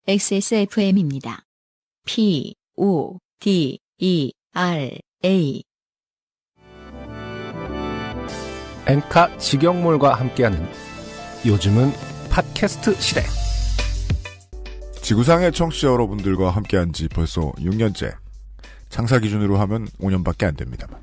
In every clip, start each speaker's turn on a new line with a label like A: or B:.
A: XSFM입니다. PODERA
B: 엔카 직영몰과 함께하는 요즘은 팟캐스트 시대.
C: 지구상의 청취자 여러분들과 함께한 지 벌써 6년째. 창사 기준으로 하면 5년밖에 안 됩니다만.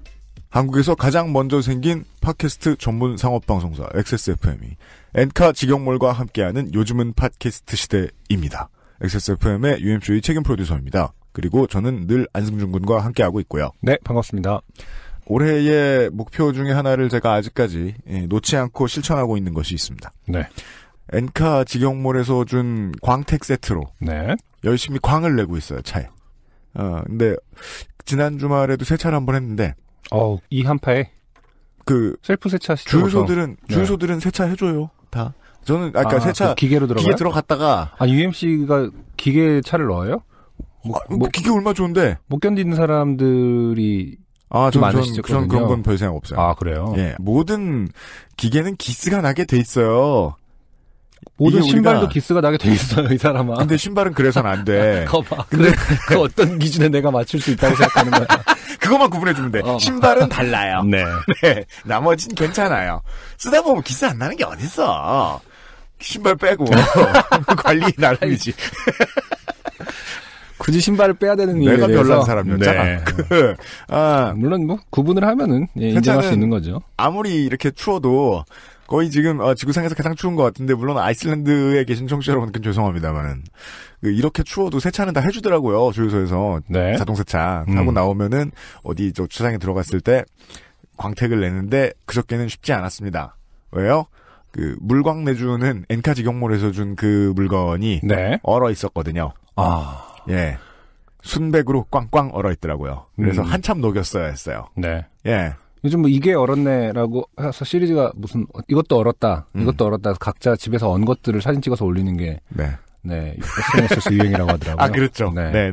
C: 한국에서 가장 먼저 생긴 팟캐스트 전문 상업방송사 XSFM이 엔카 직영몰과 함께하는 요즘은 팟캐스트 시대입니다. XSFM의 UMC의 책임 프로듀서입니다. 그리고 저는 늘 안승준 군과 함께하고 있고요.
B: 네, 반갑습니다.
C: 올해의 목표 중에 하나를 제가 아직까지 놓지 않고 실천하고 있는 것이 있습니다.
B: 네.
C: 엔카 직영몰에서 준 광택 세트로
B: 네.
C: 열심히 광을 내고 있어요, 차에. 근데 지난 주말에도 세차를 한번 했는데
B: 이 한파에 셀프 세차 시켜서
C: 주유소들은 세차 해줘요, 다. 저는 아까 세차
B: 기계로
C: 기계 들어갔다가
B: UMC가 기계 차를 넣어요?
C: 기계 얼마 좋은데
B: 못 견디는 사람들이
C: 저는 그런 건 별 생각 없어요.
B: 아, 그래요?
C: 예, 모든 기계는 기스가 나게 돼 있어요.
B: 모든 신발도 기스가 나게 돼 있어요, 이 사람아.
C: 근데 신발은 그래서는 안 돼.
B: 거봐. 근데 그 어떤 기준에 내가 맞출 수 있다고 생각하는 거야.
C: 그것만 구분해주면 돼. 신발은 달라요.
B: 네.
C: 네. 나머진 괜찮아요. 쓰다 보면 기스 안 나는 게 어딨어. 신발 빼고. 관리 나름이지.
B: 굳이 신발을 빼야 되는 이유에
C: 내가
B: 대해서.
C: 별난 사람이었잖아.
B: 네. 물론 구분을 하면은 인정할 수 있는 거죠.
C: 아무리 이렇게 추워도 거의 지금 지구상에서 가장 추운 것 같은데 물론 아이슬란드에 계신 청취자 여러분께 죄송합니다만은 이렇게 추워도 세차는 다 해주더라고요. 주유소에서. 네. 자동 세차 하고 나오면은 어디 저 주차장에 들어갔을 때 광택을 내는데 그저께는 쉽지 않았습니다. 왜요? 물광 내주는 엔카 직영몰에서 준 그 물건이 얼어 있었거든요. 예. 순백으로 꽝꽝 얼어 있더라고요. 그래서 한참 녹였어야 했어요.
B: 네.
C: 예.
B: 요즘 이게 얼었네라고 해서 시리즈가 무슨 이것도 얼었다, 이것도 얼었다. 각자 집에서 언 것들을 사진 찍어서 올리는 게 SNS 유행이라고 하더라고요.
C: 그렇죠. 네.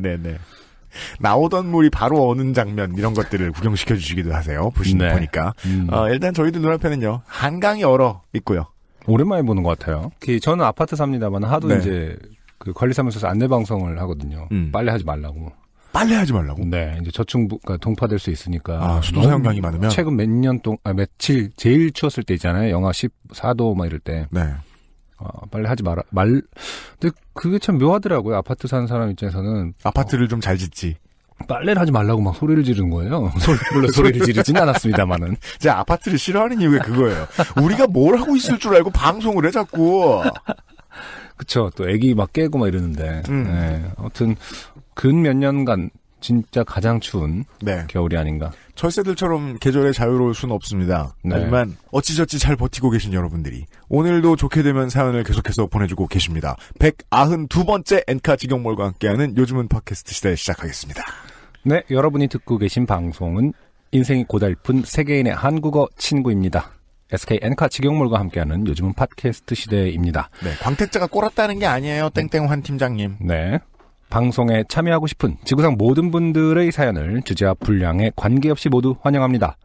C: 나오던 물이 바로 어는 장면 이런 것들을 구경시켜 주시기도 하세요. 보니까. 일단 저희들 눈앞에는요 한강이 얼어 있고요.
B: 오랜만에 보는 것 같아요. 저는 아파트 삽니다만 하도 이제 관리사무소에서 안내 방송을 하거든요. 빨래하지 말라고.
C: 빨래하지 말라고?
B: 네, 이제 저층부가 동파될 수 있으니까.
C: 수도사용량이 많으면?
B: 최근 몇 년 며칠 제일 추웠을 때 있잖아요. 영하 14도 막 이럴 때.
C: 네.
B: 빨래하지 근데 그게 참 묘하더라고요. 아파트 사는 사람 입장에서는.
C: 아파트를 좀 잘 짓지.
B: 빨래를 하지 말라고 막 소리를 지르는 거예요. 물론 소리를 지르진 않았습니다만은.
C: 제가 아파트를 싫어하는 이유가 그거예요. 우리가 뭘 하고 있을 줄 알고 방송을 해, 자꾸.
B: 그쵸. 또 애기 막 깨고 막 이러는데. 네. 아무튼, 근 몇 년간 진짜 가장 추운 겨울이 아닌가.
C: 철새들처럼 계절에 자유로울 수는 없습니다. 하지만 어찌저찌 잘 버티고 계신 여러분들이 오늘도 좋게 되면 사연을 계속해서 보내주고 계십니다. 192번째 엔카 직영몰과 함께하는 요즘은 팟캐스트 시대 시작하겠습니다.
B: 네, 여러분이 듣고 계신 방송은 인생이 고달픈 세계인의 한국어 친구입니다. SK 엔카 직영몰과 함께하는 요즘은 팟캐스트 시대입니다.
C: 네, 광택자가 꼴았다는 게 아니에요. 땡땡환 팀장님.
B: 네. 방송에 참여하고 싶은 지구상 모든 분들의 사연을 주제와 분량에 관계없이 모두 환영합니다.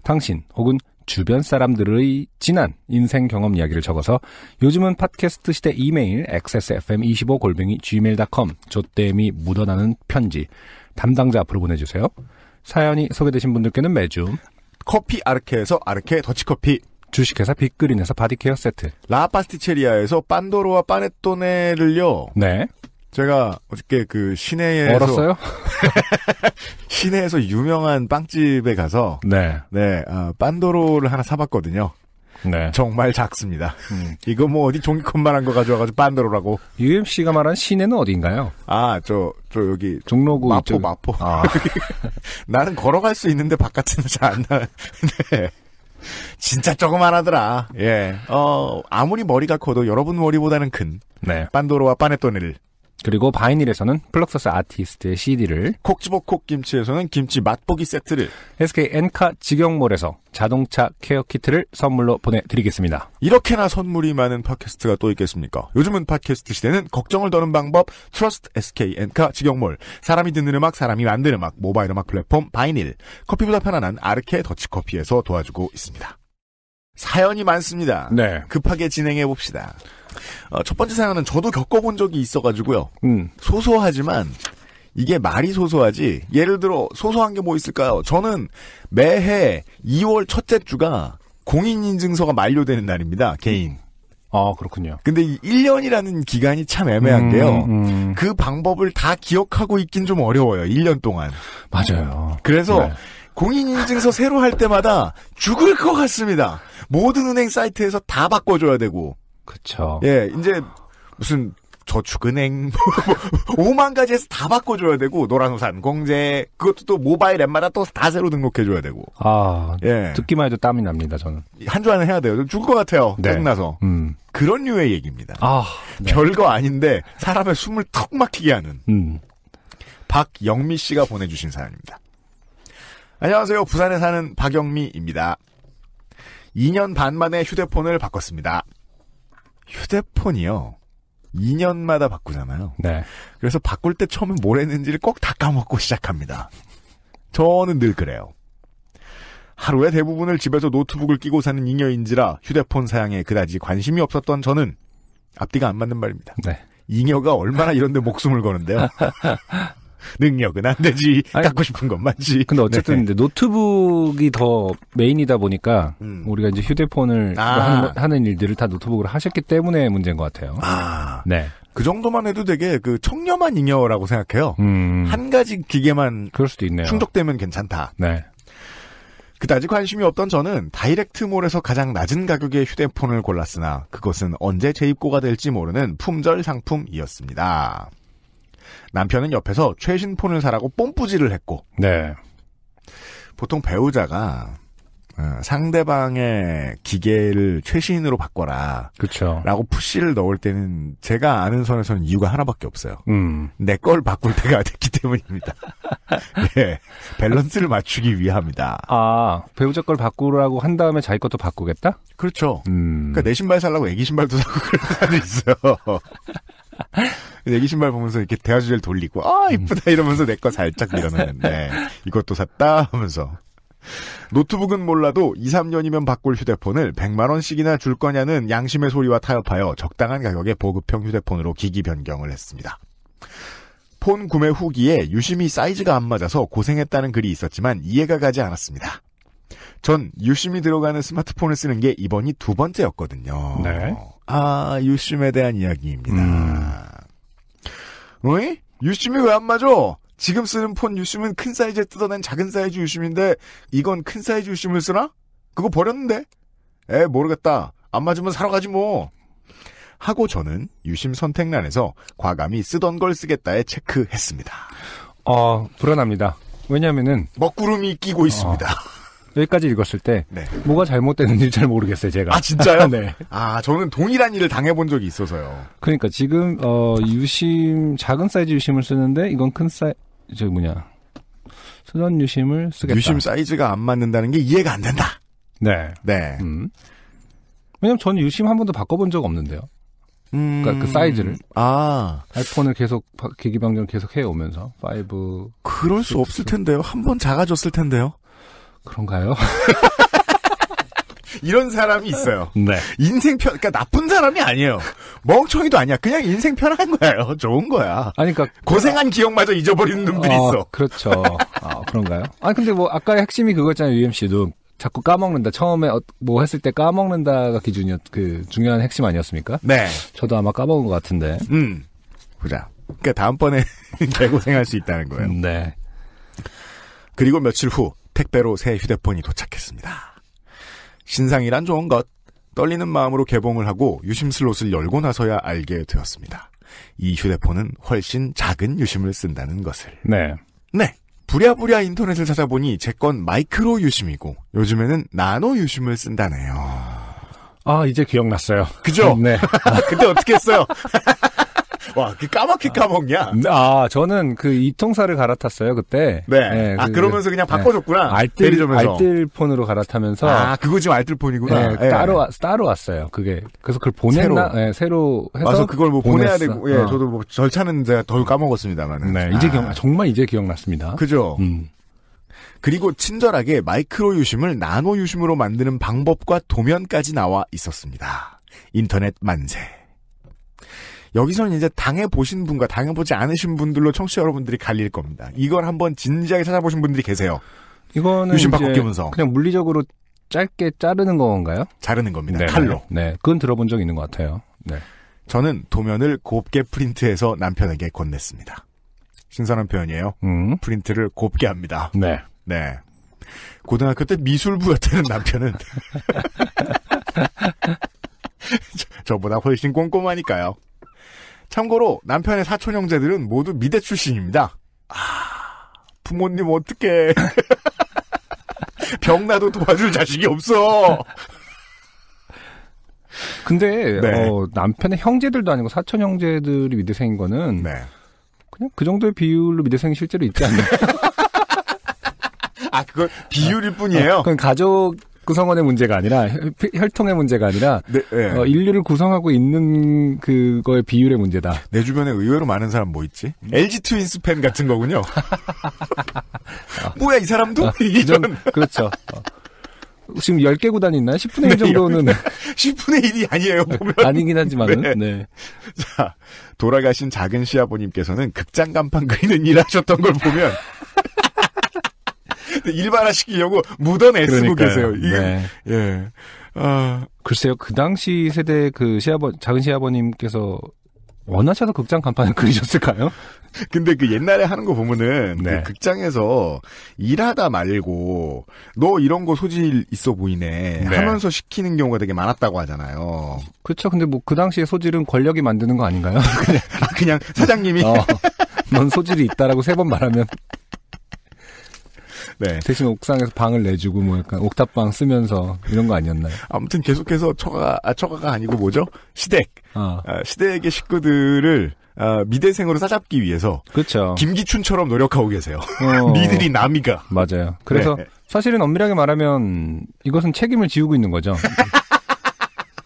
B: 당신 혹은 주변 사람들의 지난 인생 경험 이야기를 적어서 요즘은 팟캐스트 시대 이메일 xsfm25@gmail.com 조땜이 묻어나는 편지 담당자 앞으로 보내주세요. 사연이 소개되신 분들께는 매주
C: 커피 아르케에서 아르케 더치커피,
B: 주식회사 빅그린에서 바디케어 세트,
C: 라파스티체리아에서 빤도로와 파네토네를요.
B: 네.
C: 제가 어저께 시내에서
B: 얼었어요?
C: 시내에서 유명한 빵집에 가서 빤도로를 하나 사봤거든요.
B: 네.
C: 정말 작습니다. 이거 어디 종이컵만한 거 가져와가지고 빤도로라고.
B: UMC가 말한 시내는 어디인가요?
C: 여기
B: 종로구
C: 마포. 나는 걸어갈 수 있는데 바깥에는 잘 안 나. 네. 진짜 조그만하더라. 예. 아무리 머리가 커도 여러분 머리보다는 큰. 빤도로와 파네토네를.
B: 그리고 바이닐에서는 플럭서스 아티스트의 CD를,
C: 콕 집어 콕 김치에서는 김치 맛보기 세트를,
B: SK 엔카 직영몰에서 자동차 케어 키트를 선물로 보내드리겠습니다.
C: 이렇게나 선물이 많은 팟캐스트가 또 있겠습니까? 요즘은 팟캐스트 시대는 걱정을 더는 방법, 트러스트 SK 엔카 직영몰, 사람이 듣는 음악, 사람이 만드는 음악, 모바일 음악 플랫폼 바이닐, 커피보다 편안한 아르케 더치커피에서 도와주고 있습니다. 사연이 많습니다.
B: 네.
C: 급하게 진행해 봅시다. 첫 번째 사연은 저도 겪어본 적이 있어가지고요. 소소하지만 이게 말이 소소하지. 예를 들어 소소한 게 뭐 있을까요? 저는 매해 2월 첫째 주가 공인인증서가 만료되는 날입니다. 개인.
B: 아, 그렇군요.
C: 근데 이 1년이라는 기간이 참 애매한 게요. 그 방법을 다 기억하고 있긴 좀 어려워요. 1년 동안.
B: 맞아요.
C: 그래서
B: 네.
C: 공인인증서 새로 할 때마다 죽을 것 같습니다. 모든 은행 사이트에서 다 바꿔줘야 되고.
B: 그쵸.
C: 예, 이제 무슨 저축은행 5만 가지에서 다 바꿔줘야 되고 노란우산, 공제 그것도 또 모바일 앱마다 또 다 새로 등록해줘야 되고.
B: 아,
C: 예.
B: 듣기만 해도 땀이 납니다. 저는
C: 한 주 안에 해야 돼요. 죽을 것 같아요.
B: 네.
C: 짜증나서. 그런 류의 얘기입니다.
B: 아, 네.
C: 별거 아닌데 사람의 숨을 턱 막히게 하는. 박영미 씨가 보내주신 사연입니다. 안녕하세요. 부산에 사는 박영미입니다. 2년 반 만에 휴대폰을 바꿨습니다. 휴대폰이요. 2년마다 바꾸잖아요.
B: 네.
C: 그래서 바꿀 때 처음에 뭘 했는지를 꼭 다 까먹고 시작합니다. 저는 늘 그래요. 하루의 대부분을 집에서 노트북을 끼고 사는 잉여인지라 휴대폰 사양에 그다지 관심이 없었던 저는 앞뒤가 안 맞는 말입니다.
B: 네.
C: 잉여가 얼마나 이런 데 목숨을 거는데요. 능력은 안 되지. 갖고 싶은 건 많지.
B: 근데 어쨌든
C: 네.
B: 노트북이 더 메인이다 보니까 우리가 이제 휴대폰을 하는 일들을 다 노트북으로 하셨기 때문에 문제인 것 같아요. 네.
C: 그 정도만 해도 되게 그 청렴한 잉여라고 생각해요. 한 가지 기계만
B: 그럴 수도 있네요.
C: 충족되면 괜찮다.
B: 네.
C: 그다지 관심이 없던 저는 다이렉트몰에서 가장 낮은 가격의 휴대폰을 골랐으나 그것은 언제 재입고가 될지 모르는 품절 상품이었습니다. 남편은 옆에서 최신 폰을 사라고 뽐뿌질을 했고,
B: 네.
C: 보통 배우자가 상대방의 기계를 최신으로 바꿔라,
B: 그렇죠.
C: 라고 푸시를 넣을 때는 제가 아는 선에서는 이유가 하나밖에 없어요. 내 걸 바꿀 때가 됐기 때문입니다. 예, 밸런스를 맞추기 위함이다.
B: 아, 배우자 걸 바꾸라고 한 다음에 자기 것도 바꾸겠다?
C: 그렇죠. 그러니까 내 신발 살라고 애기 신발도 사고 그런 사람도 있어요. 애기 신발 보면서 이렇게 대화 주제를 돌리고 이쁘다 이러면서 내 거 살짝 밀어내는데 이것도 샀다 하면서 노트북은 몰라도 2, 3년이면 바꿀 휴대폰을 100만 원씩이나 줄 거냐는 양심의 소리와 타협하여 적당한 가격의 보급형 휴대폰으로 기기 변경을 했습니다. 폰 구매 후기에 유심히 사이즈가 안 맞아서 고생했다는 글이 있었지만 이해가 가지 않았습니다. 전 유심히 들어가는 스마트폰을 쓰는 게 이번이 두 번째였거든요.
B: 네.
C: 아, 유심에 대한 이야기입니다. 어이? 유심이 왜 안 맞아? 지금 쓰는 폰 유심은 큰 사이즈에 뜯어낸 작은 사이즈 유심인데 이건 큰 사이즈 유심을 쓰나? 그거 버렸는데? 모르겠다. 안 맞으면 사러 가지 뭐. 하고 저는 유심 선택란에서 과감히 쓰던 걸 쓰겠다에 체크했습니다.
B: 불안합니다. 왜냐면은
C: 먹구름이 끼고 있습니다.
B: 여기까지 읽었을 때
C: 네.
B: 뭐가 잘못됐는지 잘 모르겠어요, 제가.
C: 아, 진짜요?
B: 네.
C: 아, 저는 동일한 일을 당해본 적이 있어서요.
B: 그러니까 지금 유심 작은 사이즈 유심을 쓰는데 이건 큰 쓰던 유심을 쓰겠다.
C: 유심 사이즈가 안 맞는다는 게 이해가 안 된다.
B: 네.
C: 네.
B: 왜냐면 저는 유심 한 번도 바꿔본 적 없는데요. 그러니까 그 사이즈를. 아이폰을 계속 기기 변경 계속 해오면서 5.
C: 그럴 수 없을 텐데요. 한 번 작아졌을 텐데요.
B: 그런가요?
C: 이런 사람이 있어요.
B: 네.
C: 그러니까 나쁜 사람이 아니에요. 멍청이도 아니야. 그냥 인생 편한 거예요. 좋은 거야.
B: 아니, 그러니까
C: 고생한 기억마저 잊어버리는 놈들이 있어.
B: 그렇죠. 그런가요? 근데 뭐 아까의 핵심이 그거였잖아요. UMC도 자꾸 까먹는다. 처음에 뭐 했을 때 까먹는다가 그 중요한 핵심 아니었습니까?
C: 네.
B: 저도 아마 까먹은 것 같은데.
C: 보자. 그러니까 다음번에 개고생할 수 있다는 거예요.
B: 네.
C: 그리고 며칠 후 택배로 새 휴대폰이 도착했습니다. 신상이란 좋은 것. 떨리는 마음으로 개봉을 하고 유심 슬롯을 열고 나서야 알게 되었습니다. 이 휴대폰은 훨씬 작은 유심을 쓴다는 것을.
B: 네.
C: 네. 부랴부랴 인터넷을 찾아보니 제 건 마이크로 유심이고 요즘에는 나노 유심을 쓴다네요.
B: 이제 기억났어요.
C: 그죠?
B: 네.
C: 그때 어떻게 했어요? 와, 그 까맣게 까먹냐?
B: 저는 그 이통사를 갈아탔어요, 그때.
C: 네. 그러면서 그냥 바꿔줬구나.
B: 알뜰폰으로 갈아타면서.
C: 그거 지금 알뜰폰이구나.
B: 네, 따로 왔어요, 그게. 그래서 그걸 보냈나? 새로 해서.
C: 와서 그걸 뭐 보내야 되고, 저도 뭐 절차는 제가 덜 까먹었습니다만.
B: 네, 정말 이제 기억났습니다.
C: 그죠? 그리고 친절하게 마이크로 유심을 나노 유심으로 만드는 방법과 도면까지 나와 있었습니다. 인터넷 만세. 여기서는 이제 당해보신 분과 당해보지 않으신 분들로 청취자 여러분들이 갈릴 겁니다. 이걸 한번 진지하게 찾아보신 분들이 계세요.
B: 이거는
C: 유심 바꾸기 분석.
B: 그냥 물리적으로 짧게 자르는 건가요?
C: 자르는 겁니다.
B: 네네.
C: 칼로.
B: 네, 그건 들어본 적 있는 것 같아요. 네.
C: 저는 도면을 곱게 프린트해서 남편에게 건넸습니다. 신선한 표현이에요. 프린트를 곱게 합니다.
B: 네.
C: 네. 고등학교 때 미술부였다는 남편은 저보다 훨씬 꼼꼼하니까요. 참고로 남편의 사촌 형제들은 모두 미대 출신입니다. 부모님 어떡해. 병나도 도와줄 자식이 없어.
B: 근데
C: 네.
B: 남편의 형제들도 아니고 사촌 형제들이 미대생인 거는
C: 네.
B: 그냥 그 정도의 비율로 미대생이 실제로 있지 않나요?
C: 그건 비율일 뿐이에요.
B: 그건 가족 구성원의 문제가 아니라 혈통의 문제가 아니라
C: 네, 네.
B: 인류를 구성하고 있는 그거의 비율의 문제다.
C: 내 주변에 의외로 많은 사람 뭐 있지? LG 트윈스 팬 같은 거군요. 뭐야 이 사람도?
B: 그렇죠. 지금 10개 구단이 있나요? 10분의 1 정도는.
C: 10분의 1이 아니에요, 보면.
B: 아니긴 하지만은.
C: 네.
B: 네.
C: 자, 돌아가신 작은 시아버님께서는 극장 간판 그리는 일 하셨던 걸 보면 일반화시키려고 묻어내 쓰고 계세요. 이게,
B: 네.
C: 예.
B: 글쎄요, 그 당시 세대 작은 시아버님께서 원하셔서 극장 간판을 그리셨을까요?
C: 근데 그 옛날에 하는 거 보면은
B: 네.
C: 그 극장에서 일하다 말고 너 이런 거 소질 있어 보이네
B: 네.
C: 하면서 시키는 경우가 되게 많았다고 하잖아요.
B: 그렇죠. 근데 뭐 그 당시의 소질은 권력이 만드는 거 아닌가요?
C: 그냥 사장님이
B: 넌 소질이 있다라고 3번 말하면
C: 네.
B: 대신 옥상에서 방을 내주고 뭐 약간 옥탑방 쓰면서 이런 거 아니었나요?
C: 아무튼 계속해서 처가가 아니고 뭐죠? 시댁. 시댁의 식구들을 미대생으로 싸잡기 위해서
B: 그렇죠.
C: 김기춘처럼 노력하고 계세요. 니들이 남이가.
B: 맞아요. 그래서
C: 네.
B: 사실은 엄밀하게 말하면 이것은 책임을 지우고 있는 거죠.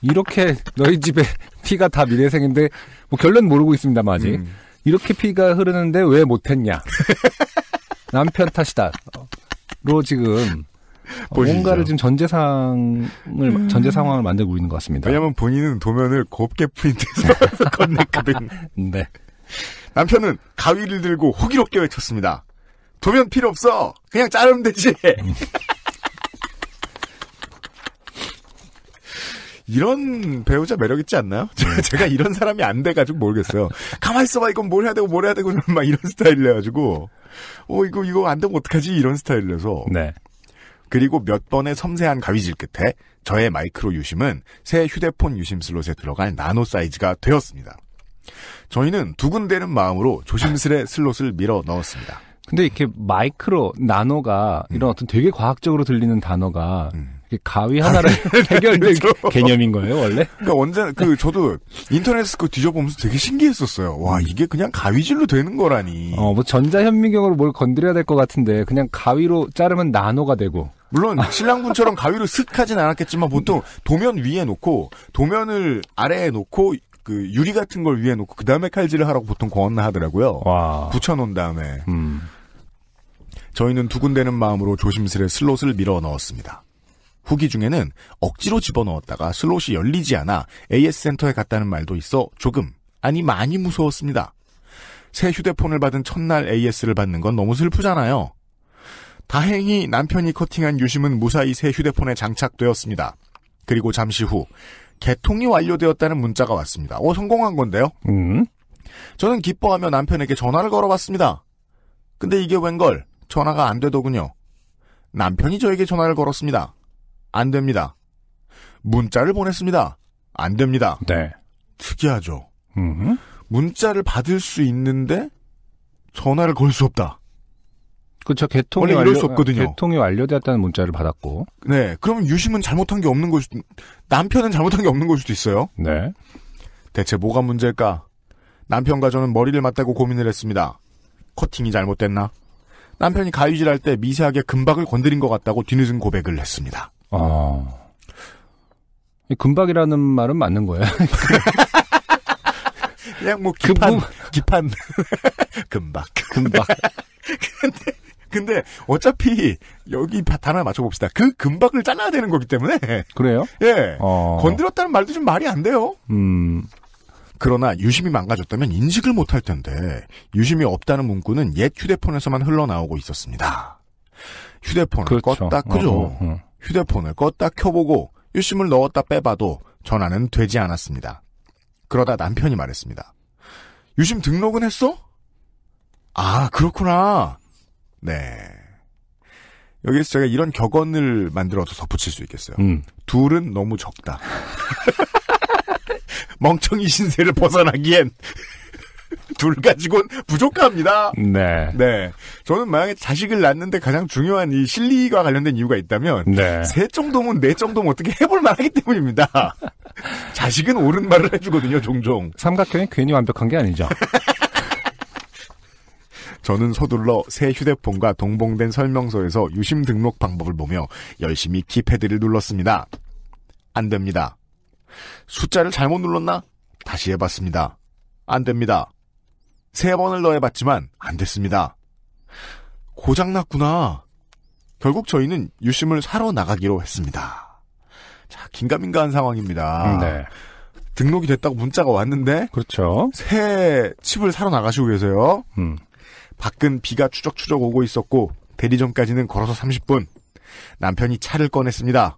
B: 이렇게 너희 집에 피가 다 미대생인데 뭐 결론 모르고 있습니다만 아직. 이렇게 피가 흐르는데 왜 못했냐. 남편 탓이다. 로 지금 뭔가를 지금 전제 상황을 만들고 있는 것 같습니다.
C: 왜냐하면 본인은 도면을 곱게 프린트해서 건넸거든.
B: 네.
C: 남편은 가위를 들고 호기롭게 외쳤습니다. 도면 필요 없어. 그냥 자르면 되지. 이런 배우자 매력 있지 않나요? 제가 이런 사람이 안 돼가지고 모르겠어요. 가만히 있어봐. 이건 뭘 해야 되고 막 이런 스타일이라가지고 이거 안 되면 어떡하지? 이런 스타일이라서.
B: 네.
C: 그리고 몇 번의 섬세한 가위질 끝에 저의 마이크로 유심은 새 휴대폰 유심 슬롯에 들어갈 나노 사이즈가 되었습니다. 저희는 두근대는 마음으로 조심스레 슬롯을 밀어 넣었습니다.
B: 근데 이렇게 마이크로, 나노가 이런 어떤 되게 과학적으로 들리는 단어가 가위 하나를 해결될 개념인 거예요, 원래?
C: 그러니까 저도 인터넷에서 그거 뒤져보면서 되게 신기했었어요. 와, 이게 그냥 가위질로 되는 거라니.
B: 뭐 전자현미경으로 뭘 건드려야 될 것 같은데 그냥 가위로 자르면 나노가 되고.
C: 물론 신랑분처럼 가위로 슥 하진 않았겠지만 보통 도면 위에 놓고 도면을 아래에 놓고 그 유리 같은 걸 위에 놓고 그 다음에 칼질을 하라고 보통 권하더라고요.
B: 와.
C: 붙여놓은 다음에. 저희는 두근대는 마음으로 조심스레 슬롯을 밀어 넣었습니다. 후기 중에는 억지로 집어넣었다가 슬롯이 열리지 않아 AS 센터에 갔다는 말도 있어 조금, 아니 많이 무서웠습니다. 새 휴대폰을 받은 첫날 AS를 받는 건 너무 슬프잖아요. 다행히 남편이 커팅한 유심은 무사히 새 휴대폰에 장착되었습니다. 그리고 잠시 후 개통이 완료되었다는 문자가 왔습니다. 성공한 건데요? 저는 기뻐하며 남편에게 전화를 걸어봤습니다. 근데 이게 웬걸? 전화가 안 되더군요. 남편이 저에게 전화를 걸었습니다. 안 됩니다. 문자를 보냈습니다. 안 됩니다.
B: 네.
C: 특이하죠. 문자를 받을 수 있는데 전화를 걸 수 없다.
B: 그렇죠.
C: 원래 이럴 수 없거든요.
B: 개통이 완료되었다는 문자를 받았고.
C: 네. 그러면 유심은 잘못한 게 없는 걸 수도, 남편은 잘못한 게 없는 걸 수도 있어요.
B: 네.
C: 대체 뭐가 문제일까? 남편과 저는 머리를 맞대고 고민을 했습니다. 커팅이 잘못됐나? 남편이 가위질할 때 미세하게 금박을 건드린 것 같다고 뒤늦은 고백을 했습니다.
B: 금박이라는 말은 맞는 거예요.
C: 그냥 뭐 기판 금박. 근데 어차피 여기 단어를 맞춰봅시다. 그 금박을 잘라야 되는 거기 때문에.
B: 그래요?
C: 예. 건드렸다는 말도 좀 말이 안 돼요. 그러나 유심히 망가졌다면 인식을 못할 텐데 유심이 없다는 문구는 옛 휴대폰에서만 흘러나오고 있었습니다. 휴대폰을
B: 그렇죠.
C: 껐다 끄죠. 휴대폰을 껐다 켜보고 유심을 넣었다 빼봐도 전화는 되지 않았습니다. 그러다 남편이 말했습니다. 유심 등록은 했어? 아, 그렇구나. 네. 여기서 제가 이런 격언을 만들어서 덧붙일 수 있겠어요. 둘은 너무 적다. 멍청이 신세를 벗어나기엔 둘 가지고는 부족합니다.
B: 네.
C: 네. 저는 만약에 자식을 낳는데 가장 중요한 이 실리와 관련된 이유가 있다면
B: 네.
C: 셋 정도면 넷 정도면 어떻게 해볼 만하기 때문입니다. 자식은 옳은 말을 해주거든요, 종종.
B: 삼각형이 괜히 완벽한 게 아니죠.
C: 저는 서둘러 새 휴대폰과 동봉된 설명서에서 유심 등록 방법을 보며 열심히 키패드를 눌렀습니다. 안 됩니다. 숫자를 잘못 눌렀나? 다시 해봤습니다. 안 됩니다. 3번을 넣어봤지만 안 됐습니다. 고장났구나. 결국 저희는 유심을 사러 나가기로 했습니다. 자, 긴가민가한 상황입니다.
B: 네.
C: 등록이 됐다고 문자가 왔는데
B: 그렇죠.
C: 새 칩을 사러 나가시고 계세요. 밖은 비가 추적추적 오고 있었고 대리점까지는 걸어서 30분. 남편이 차를 꺼냈습니다.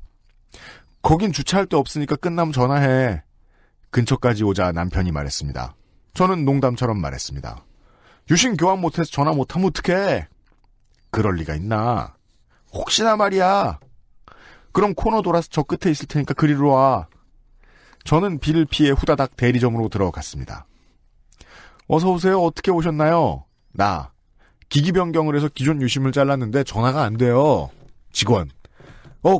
C: 거긴 주차할 데 없으니까 끝나면 전화해. 근처까지 오자 남편이 말했습니다. 저는 농담처럼 말했습니다. 유심 교환 못해서 전화 못하면 어떡해. 그럴 리가 있나. 혹시나 말이야. 그럼 코너 돌아서 저 끝에 있을 테니까 그리로 와. 저는 비를 피해 후다닥 대리점으로 들어갔습니다. 어서 오세요. 어떻게 오셨나요? 나. 기기 변경을 해서 기존 유심을 잘랐는데 전화가 안 돼요. 직원.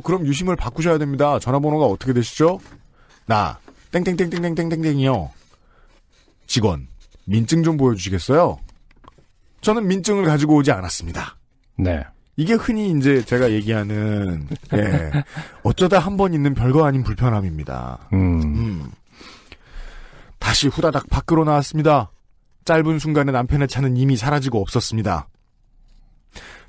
C: 그럼 유심을 바꾸셔야 됩니다. 전화번호가 어떻게 되시죠? 나. 땡땡땡땡땡땡땡이요. 직원. 민증 좀 보여주시겠어요? 저는 민증을 가지고 오지 않았습니다.
B: 네.
C: 이게 흔히 이제 제가 얘기하는, 예. 어쩌다 한 번 있는 별거 아닌 불편함입니다. 다시 후다닥 밖으로 나왔습니다. 짧은 순간에 남편의 차는 이미 사라지고 없었습니다.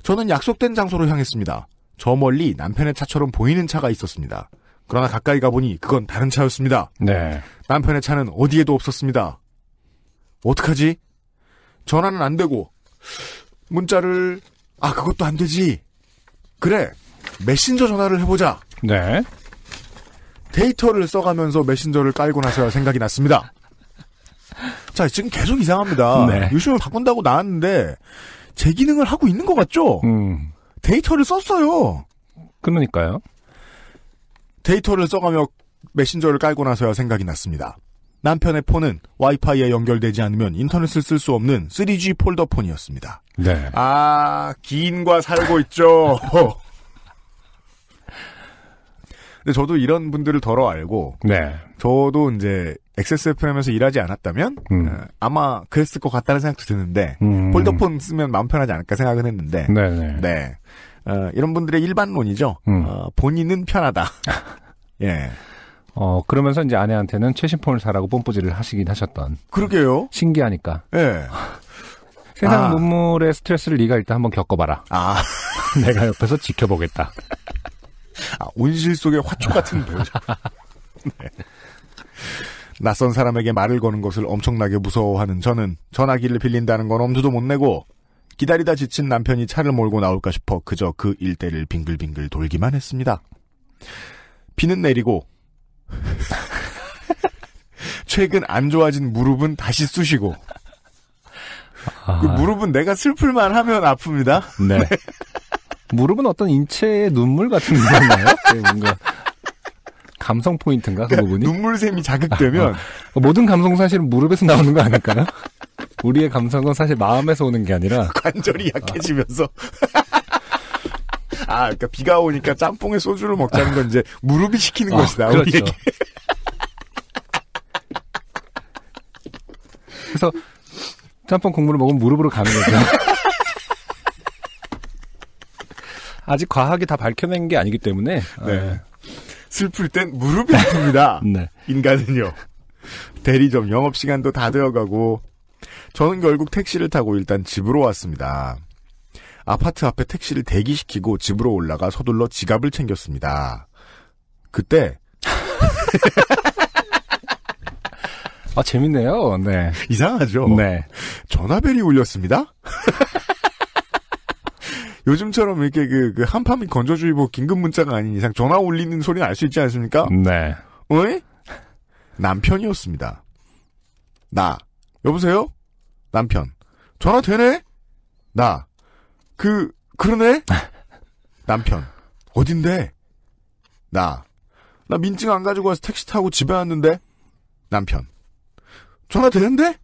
C: 저는 약속된 장소로 향했습니다. 저 멀리 남편의 차처럼 보이는 차가 있었습니다. 그러나 가까이 가보니 그건 다른 차였습니다.
B: 네.
C: 남편의 차는 어디에도 없었습니다. 어떡하지? 전화는 안 되고 문자를 그것도 안 되지. 그래, 메신저 전화를 해보자.
B: 네.
C: 데이터를 써가면서 메신저를 깔고 나서야 생각이 났습니다. 자, 지금 계속 이상합니다.
B: 네.
C: 유심을 바꾼다고 나왔는데 제 기능을 하고 있는 것 같죠? 데이터를 썼어요.
B: 그러니까요.
C: 데이터를 써가며 메신저를 깔고 나서야 생각이 났습니다. 남편의 폰은 와이파이에 연결되지 않으면 인터넷을 쓸 수 없는 3G 폴더폰이었습니다.
B: 네.
C: 기인과 살고 있죠. 근데 저도 이런 분들을 덜어 알고,
B: 네.
C: 저도 이제 XSFM에서 일하지 않았다면 아마 그랬을 것 같다는 생각도 드는데 폴더폰 쓰면 마음 편하지 않을까 생각은 했는데,
B: 네네.
C: 네. 이런 분들의 일반론이죠. 본인은 편하다. 예.
B: 그러면서 이제 아내한테는 최신 폰을 사라고 뽐뿌질을 하시긴 하셨던.
C: 그러게요.
B: 신기하니까.
C: 예.
B: 세상 문물의 스트레스를 네가 일단 한번 겪어봐라. 내가 옆에서 지켜보겠다.
C: 온실 속의 화초 같은 배우자. 네. 낯선 사람에게 말을 거는 것을 엄청나게 무서워하는 저는 전화기를 빌린다는 건 엄두도 못 내고 기다리다 지친 남편이 차를 몰고 나올까 싶어 그저 그 일대를 빙글빙글 돌기만 했습니다. 비는 내리고 최근 안 좋아진 무릎은 다시 쑤시고 그 무릎은 내가 슬플만 하면 아픕니다.
B: 네. 무릎은 어떤 인체의 눈물 같은 건가요? 뭔가 감성 포인트인가 그 부분이?
C: 눈물샘이 자극되면
B: 모든 감성 사실은 무릎에서 나오는 거 아닐까요? 우리의 감성은 사실 마음에서 오는 게 아니라
C: 관절이 약해지면서 그러니까 비가 오니까 짬뽕에 소주를 먹자는 건 이제 무릎이 시키는 것이다.
B: 그렇죠.
C: 우리에게.
B: 그래서 짬뽕 국물을 먹으면 무릎으로 가는 거죠. 아직 과학이 다 밝혀낸 게 아니기 때문에.
C: 네. 슬플 땐 무릎이 아픕니다.
B: 네.
C: 인간은요. 대리점 영업시간도 다 되어가고 저는 결국 택시를 타고 일단 집으로 왔습니다. 아파트 앞에 택시를 대기시키고 집으로 올라가 서둘러 지갑을 챙겼습니다. 그때
B: 재밌네요. 네.
C: 이상하죠?
B: 네.
C: 전화벨이 울렸습니다? 요즘처럼 이렇게 한파민 건조주의보 긴급 문자가 아닌 이상 전화 울리는 소리는 알 수 있지 않습니까?
B: 네.
C: 어이? 남편이었습니다. 여보세요? 남편. 전화 되네? 그러네? 남편. 어딘데? 나 민증 안 가지고 와서 택시 타고 집에 왔는데? 남편. 전화 되는데?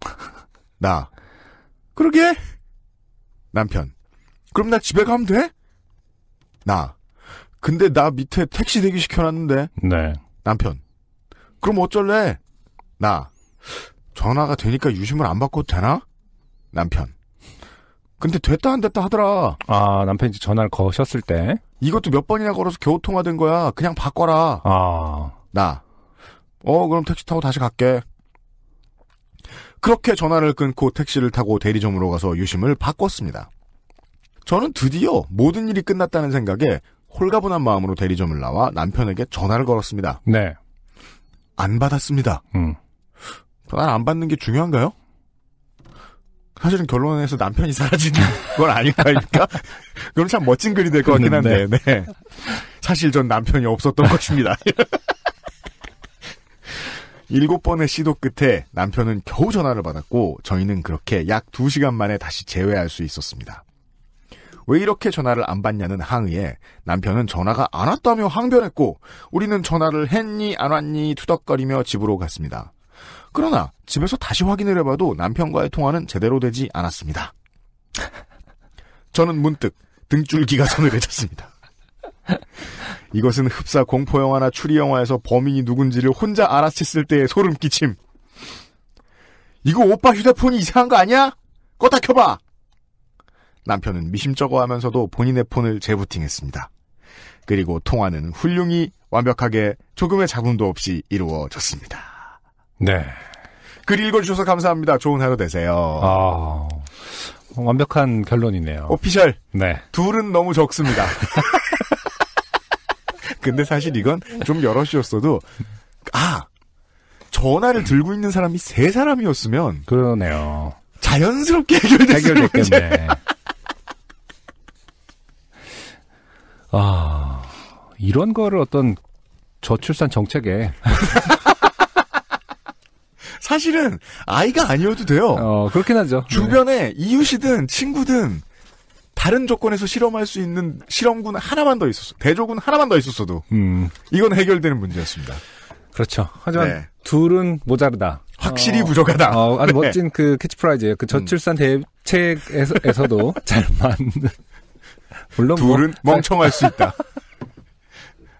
C: 그러게? 남편. 그럼 나 집에 가면 돼? 근데 나 밑에 택시 대기 시켜놨는데?
B: 네.
C: 남편. 그럼 어쩔래? 전화가 되니까 유심을 안 바꿔도 되나? 남편. 근데 됐다 안 됐다 하더라.
B: 남편이 전화를 거셨을 때?
C: 이것도 몇 번이나 걸어서 겨우 통화된 거야. 그냥 바꿔라. 그럼 택시 타고 다시 갈게. 그렇게 전화를 끊고 택시를 타고 대리점으로 가서 유심을 바꿨습니다. 저는 드디어 모든 일이 끝났다는 생각에 홀가분한 마음으로 대리점을 나와 남편에게 전화를 걸었습니다.
B: 네.
C: 안 받았습니다. 전화를 안 받는 게 중요한가요? 사실은 결론에서 남편이 사라지는 건 아닐까입니까? 그럼 참 멋진 글이 될 것 같긴 한데, 네. 사실 전 남편이 없었던 것입니다. 7번의 시도 끝에 남편은 겨우 전화를 받았고, 저희는 그렇게 약 2시간 만에 다시 재회할 수 있었습니다. 왜 이렇게 전화를 안 받냐는 항의에 남편은 전화가 안 왔다며 항변했고, 우리는 전화를 했니 안 왔니 투덕거리며 집으로 갔습니다. 그러나 집에서 다시 확인을 해봐도 남편과의 통화는 제대로 되지 않았습니다. 저는 문득 등줄기가 서늘해졌습니다. 이것은 흡사 공포영화나 추리영화에서 범인이 누군지를 혼자 알아챘을 때의 소름 끼침. 이거 오빠 휴대폰이 이상한 거 아니야? 껐다 켜봐. 남편은 미심쩍어하면서도 본인의 폰을 재부팅했습니다. 그리고 통화는 훌륭히 완벽하게 조금의 잡음도 없이 이루어졌습니다.
B: 네.
C: 글 읽어주셔서 감사합니다. 좋은 하루 되세요.
B: 완벽한 결론이네요.
C: 오피셜.
B: 네.
C: 둘은 너무 적습니다. 근데 사실 이건 좀 여럿이었어도 전화를 들고 있는 사람이 3사람이었으면
B: 그러네요.
C: 자연스럽게 해결됐겠네.
B: 이런 거를 어떤 저출산 정책에
C: 사실은 아이가 아니어도 돼요.
B: 그렇긴 하죠.
C: 주변에 이웃이든 친구든 다른 조건에서 실험할 수 있는 실험군 하나만 더 있었어. 대조군 하나만 더 있었어도 이건 해결되는 문제였습니다.
B: 그렇죠. 하지만 둘은 모자르다.
C: 확실히 부족하다.
B: 아주 멋진 그 캐치프라이즈예요. 그 저출산 대책에서도 잘 맞는. 물론
C: 둘은 멍청할 수 있다.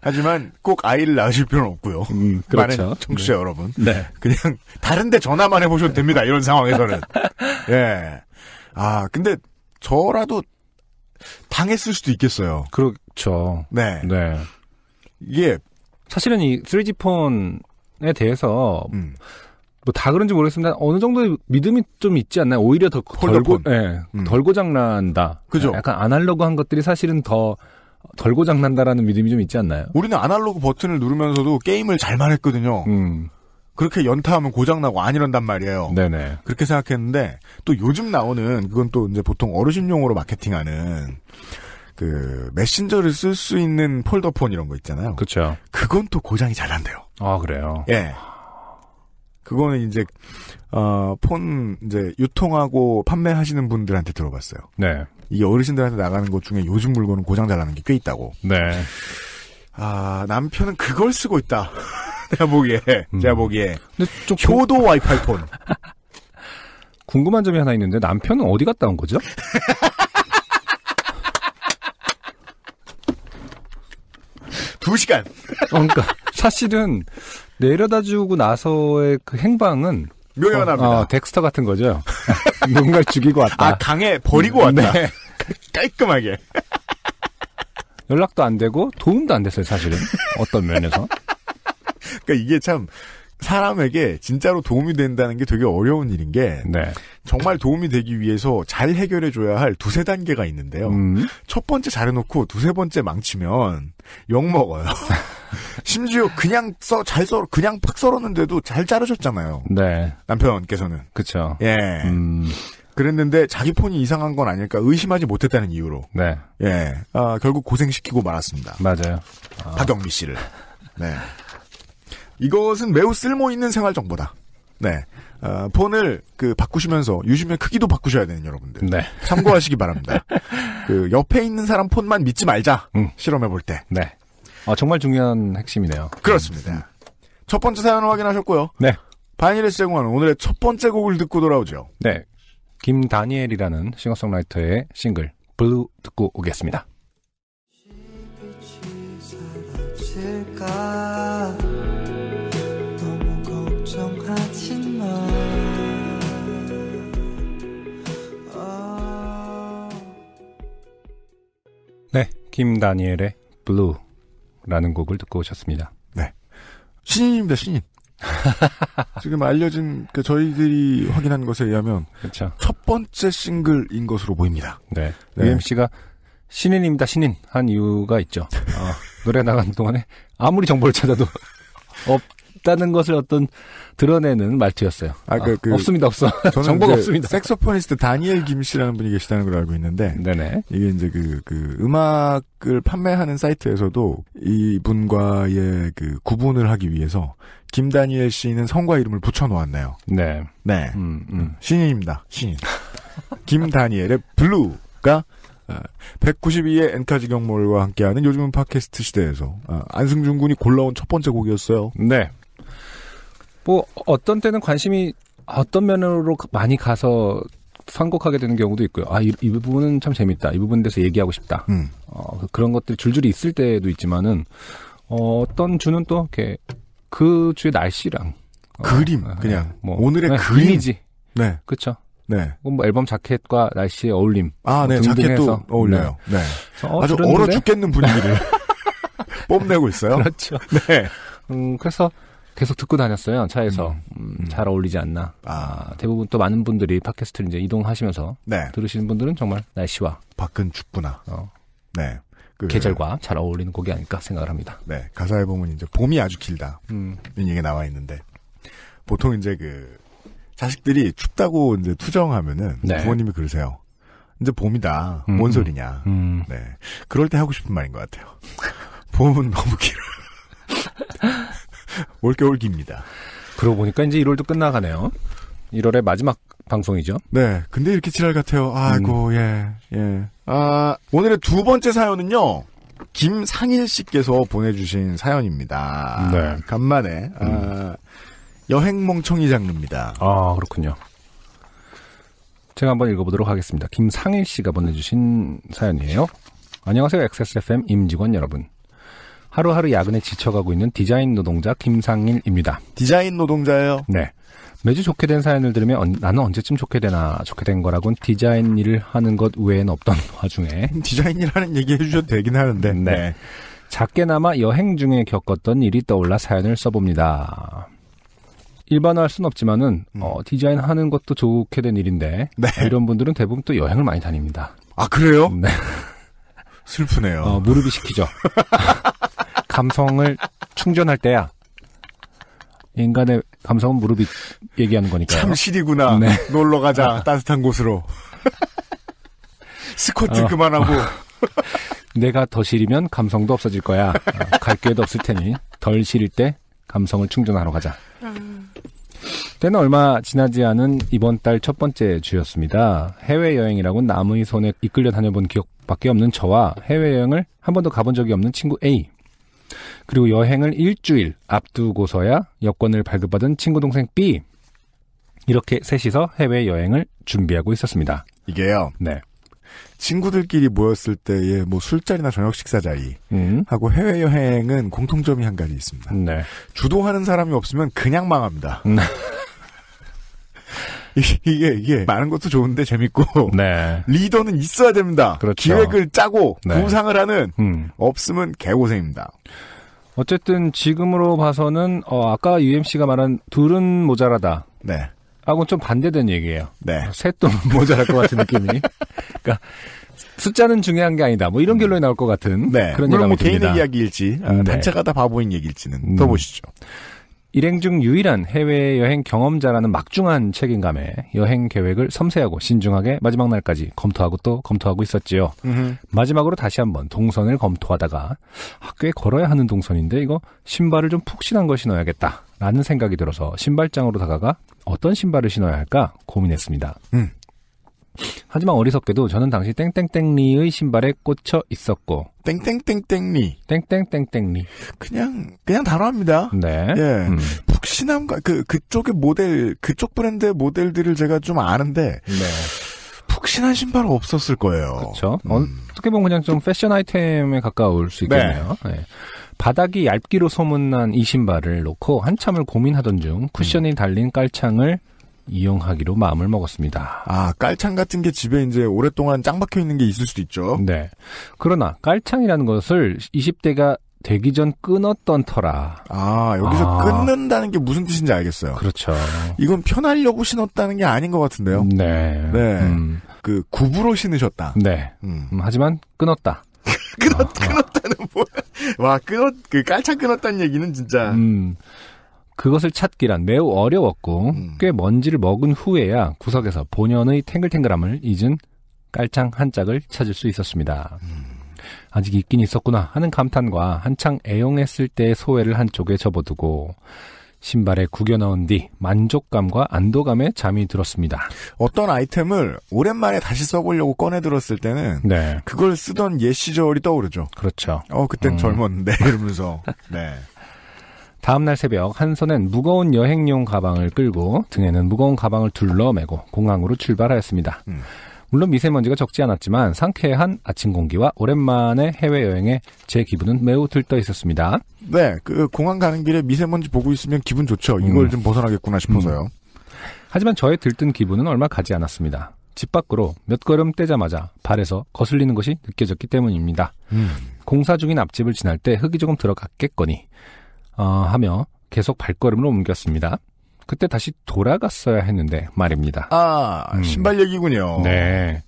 C: 하지만 꼭 아이를 낳으실 필요는 없고요.
B: 그렇죠.
C: 많은 청취자 여러분.
B: 네.
C: 그냥 다른데 전화만 해보셔도 됩니다. 이런 상황에서는. 예. 근데 저라도 당했을 수도 있겠어요.
B: 그렇죠.
C: 네.
B: 네.
C: 이게
B: 사실은 이 3G 폰에 대해서 뭐 다 그런지 모르겠습니다. 어느 정도의 믿음이 좀 있지 않나요? 오히려 덜 고장난다.
C: 그죠?
B: 약간 아날로그한 것들이 사실은 더 덜 고장난다라는 믿음이 좀 있지 않나요?
C: 우리는 아날로그 버튼을 누르면서도 게임을 잘만 했거든요. 그렇게 연타하면 고장나고 안 이런단 말이에요.
B: 네네.
C: 그렇게 생각했는데 또 요즘 나오는 그건 또 이제 보통 어르신용으로 마케팅하는 그 메신저를 쓸 수 있는 폴더폰 이런 거 있잖아요.
B: 그렇죠.
C: 그건 또 고장이 잘 난대요.
B: 그래요?
C: 예. 그거는 이제 폰 이제 유통하고 판매하시는 분들한테 들어봤어요.
B: 네.
C: 이 어르신들한테 나가는 것 중에 요즘 물건은 고장 잘 나는 게 꽤 있다고.
B: 네.
C: 남편은 그걸 쓰고 있다. 제가 보기에.
B: 근데 좀
C: 효도 와이파이 폰.
B: 궁금한 점이 하나 있는데 남편은 어디 갔다 온 거죠?
C: 두 시간.
B: 그러니까 사실은 내려다주고 나서의 그 행방은
C: 묘연합니다.
B: 덱스터 같은 거죠. 누군가를 죽이고 왔다.
C: 강에 버리고 왔다.
B: 네.
C: 깔끔하게.
B: 연락도 안 되고 도움도 안 됐어요, 사실은. 어떤 면에서.
C: 그러니까 이게 참 사람에게 진짜로 도움이 된다는 게 되게 어려운 일인 게
B: 네.
C: 정말 도움이 되기 위해서 잘 해결해줘야 할 두세 단계가 있는데요. 첫 번째 잘해놓고 두세 번째 망치면 욕먹어요. 심지어 그냥 그냥 팍 썰었는데도 잘 자르셨잖아요.
B: 네.
C: 남편께서는.
B: 그쵸.
C: 예. 그랬는데 자기 폰이 이상한 건 아닐까 의심하지 못했다는 이유로.
B: 네.
C: 예. 결국 고생시키고 말았습니다.
B: 맞아요.
C: 박영미 씨를. 네. 이것은 매우 쓸모 있는 생활 정보다. 네. 폰을 바꾸시면서 유심의 크기도 바꾸셔야 되는 여러분들.
B: 네.
C: 참고하시기 바랍니다. 옆에 있는 사람 폰만 믿지 말자. 실험해 볼 때.
B: 네. 정말 중요한 핵심이네요.
C: 그렇습니다. 첫 번째 사연을 확인하셨고요.
B: 네.
C: 바이닐에서 제공하는 오늘의 첫 번째 곡을 듣고 돌아오죠.
B: 네. 김다니엘이라는 싱어송라이터의 싱글 블루 듣고 오겠습니다.
A: 너무 걱정하지 마.
B: 네. 김다니엘의 블루라는 곡을 듣고 오셨습니다.
C: 네. 신인입니다, 신인. 지금 알려진 저희들이 확인한 것에 의하면
B: 그렇죠.
C: 첫 번째 싱글인 것으로 보입니다.
B: 네. UMC가 신인입니다. 신인 한 이유가 있죠. 노래 나가는 동안에 아무리 정보를 찾아도 없다는 것을 드러내는 말투였어요. 없습니다. 없어. 정보가 없습니다.
C: 색소포니스트 다니엘 김 씨라는 분이 계시다는 걸 알고 있는데,
B: 네네.
C: 이게 이제 음악을 판매하는 사이트에서도 이분과의 구분을 하기 위해서 김다니엘 씨는 성과 이름을 붙여놓았네요.
B: 네.
C: 네. 신인입니다. 신인. 김다니엘의 블루가 192의 엔카지 경몰과 함께하는 요즘은 팟캐스트 시대에서 안승준 군이 골라온 첫 번째 곡이었어요.
B: 네. 어떤 때는 관심이 어떤 면으로 많이 가서 선곡하게 되는 경우도 있고요. 이 부분은 참 재밌다. 이 부분에 대해서 얘기하고 싶다. 그런 것들이 줄줄이 있을 때도 있지만은 어떤 주는 또 이렇게 그 주의 날씨랑
C: 그림 그냥 오늘의 그림이지.
B: 네. 그렇죠.
C: 네.
B: 앨범 자켓과 날씨의 어울림.
C: 네. 자켓도 어울려요. 네. 아주 들었는데? 얼어 죽겠는 분위기를 뽐내고 있어요.
B: 그렇죠.
C: 네.
B: 그래서 계속 듣고 다녔어요. 차에서. 잘 어울리지 않나. 대부분 또 많은 분들이 팟캐스트를 이제 이동하시면서 들으시는 분들은 정말 날씨와
C: 밖은 춥구나. 네.
B: 계절과 잘 어울리는 곡이 아닐까 생각을 합니다.
C: 네. 가사에 보면 이제 봄이 아주 길다. 이런 얘기가 나와 있는데 보통 이제 자식들이 춥다고 이제 투정하면은 부모님이 그러세요. 이제 봄이다. 뭔 소리냐. 네. 그럴 때 하고 싶은 말인 것 같아요. 봄은 너무 길어요. 올겨울 깁니다.
B: 그러고 보니까 이제 1월도 끝나가네요. 1월의 마지막 방송이죠.
C: 네. 근데 이렇게 지랄 같아요. 아이고, 예. 오늘의 두 번째 사연은요. 김상일 씨께서 보내주신 사연입니다.
B: 네.
C: 간만에, 여행 멍청이 장르입니다.
B: 그렇군요. 제가 한번 읽어보도록 하겠습니다. 김상일 씨가 보내주신 사연이에요. 안녕하세요. XSFM 임직원 여러분. 하루하루 야근에 지쳐가고 있는 디자인 노동자 김상일입니다.
C: 디자인 노동자예요?
B: 네. 매주 좋게 된 사연을 들으면 나는 언제쯤 좋게 되나 좋게 된 거라곤 디자인 일을 하는 것 외에는 없던 와중에
C: 디자인 일 하는 얘기 해주셔도 되긴 하는데
B: 네. 작게나마 여행 중에 겪었던 일이 떠올라 사연을 써봅니다. 일반화할 순 없지만은 디자인 하는 것도 좋게 된 일인데 이런 분들은 대부분 또 여행을 많이 다닙니다.
C: 그래요?
B: 네.
C: 슬프네요.
B: 무릎이 시키죠. 감성을 충전할 때야. 인간의 감성은 무릎이 얘기하는 거니까요.
C: 참 시리구나. 네. 놀러 가자. 따뜻한 곳으로. 스쿼트 그만하고.
B: 내가 더 시리면 감성도 없어질 거야. 갈 기회도 없을 테니 덜 시릴 때 감성을 충전하러 가자. 때는 얼마 지나지 않은 이번 달 첫 번째 주였습니다. 해외여행이라고는 남의 손에 이끌려 다녀본 기억밖에 없는 저와 해외여행을 한 번도 가본 적이 없는 친구 A, 그리고 여행을 일주일 앞두고서야 여권을 발급받은 친구 동생 B, 이렇게 셋이서 해외여행을 준비하고 있었습니다.
C: 이게요.
B: 네.
C: 친구들끼리 모였을 때의 술자리나 저녁 식사 자리 하고 해외여행은 공통점이 한 가지 있습니다.
B: 네.
C: 주도하는 사람이 없으면 그냥 망합니다. 이게 많은 것도 좋은데 재밌고
B: 네.
C: 리더는 있어야 됩니다.
B: 그렇죠.
C: 기획을 짜고 구상을 하는 없으면 개고생입니다.
B: 어쨌든 지금으로 봐서는 아까 UMC가 말한 둘은 모자라다.
C: 네.
B: 하고는 좀 반대된 얘기예요.
C: 네.
B: 셋도 모자랄 것 같은 느낌이. 그러니까 숫자는 중요한 게 아니다. 뭐 이런 결론이 나올 것 같은
C: 네.
B: 그런
C: 물론 뭐
B: 듭니다.
C: 개인의 이야기일지 단체가 다 바보인 얘기일지는 더 보시죠.
B: 일행 중 유일한 해외여행 경험자라는 막중한 책임감에 여행 계획을 섬세하고 신중하게 마지막 날까지 검토하고 또 검토하고 있었지요. 마지막으로 다시 한번 동선을 검토하다가 꽤 걸어야 하는 동선인데 이거 신발을 좀 푹신한 걸 신어야겠다라는 생각이 들어서 신발장으로 다가가 어떤 신발을 신어야 할까 고민했습니다. 하지만 어리석게도 저는 당시 땡땡땡리의 신발에 꽂혀 있었고
C: 땡땡땡땡리
B: 땡땡땡땡리
C: 그냥 단어입니다.
B: 네.
C: 예. 푹신함과 그쪽의 모델 그쪽 브랜드의 모델들을 제가 좀 아는데 푹신한 신발은 없었을 거예요.
B: 그렇죠. 어떻게 보면 그냥 좀 패션 아이템에 가까울 수 있겠네요. 네. 바닥이 얇기로 소문난 이 신발을 놓고 한참을 고민하던 중 쿠션이 달린 깔창을 이용하기로 마음을 먹었습니다.
C: 아, 깔창 같은 게 집에 이제 오랫동안 짱 박혀 있는 게 있을 수도 있죠.
B: 네. 그러나 깔창이라는 것을 20대가 되기 전 끊었던 터라.
C: 아, 여기서 끊는다는 게 무슨 뜻인지 알겠어요.
B: 그렇죠.
C: 이건 편하려고 신었다는 게 아닌 것 같은데요.
B: 네.
C: 네. 그 굽으로 신으셨다.
B: 네. 하지만 끊었다.
C: 끊었다는 뭐야? 와, 그 깔창 끊었다는 얘기는 진짜.
B: 그것을 찾기란 매우 어려웠고 꽤 먼지를 먹은 후에야 구석에서 본연의 탱글탱글함을 잊은 깔창 한 짝을 찾을 수 있었습니다. 아직 있긴 있었구나 하는 감탄과 한창 애용했을 때의 소회를 한쪽에 접어두고 신발에 구겨 넣은 뒤 만족감과 안도감에 잠이 들었습니다.
C: 어떤 아이템을 오랜만에 다시 써보려고 꺼내 들었을 때는
B: 네.
C: 그걸 쓰던 옛 시절이 떠오르죠.
B: 그렇죠.
C: 그땐 젊었는데 이러면서. 네.
B: 다음날 새벽 한 손엔 무거운 여행용 가방을 끌고 등에는 무거운 가방을 둘러매고 공항으로 출발하였습니다. 물론 미세먼지가 적지 않았지만 상쾌한 아침 공기와 오랜만에 해외여행에 제 기분은 매우 들떠 있었습니다.
C: 네, 그 공항 가는 길에 미세먼지 보고 있으면 기분 좋죠. 이걸 좀 벗어나겠구나 싶어서요.
B: 하지만 저의 들뜬 기분은 얼마 가지 않았습니다. 집 밖으로 몇 걸음 떼자마자 발에서 거슬리는 것이 느껴졌기 때문입니다. 공사 중인 앞집을 지날 때 흙이 조금 들어갔겠거니 하며 계속 발걸음을 옮겼습니다. 그때 다시 돌아갔어야 했는데 말입니다.
C: 신발 얘기군요.
B: 네.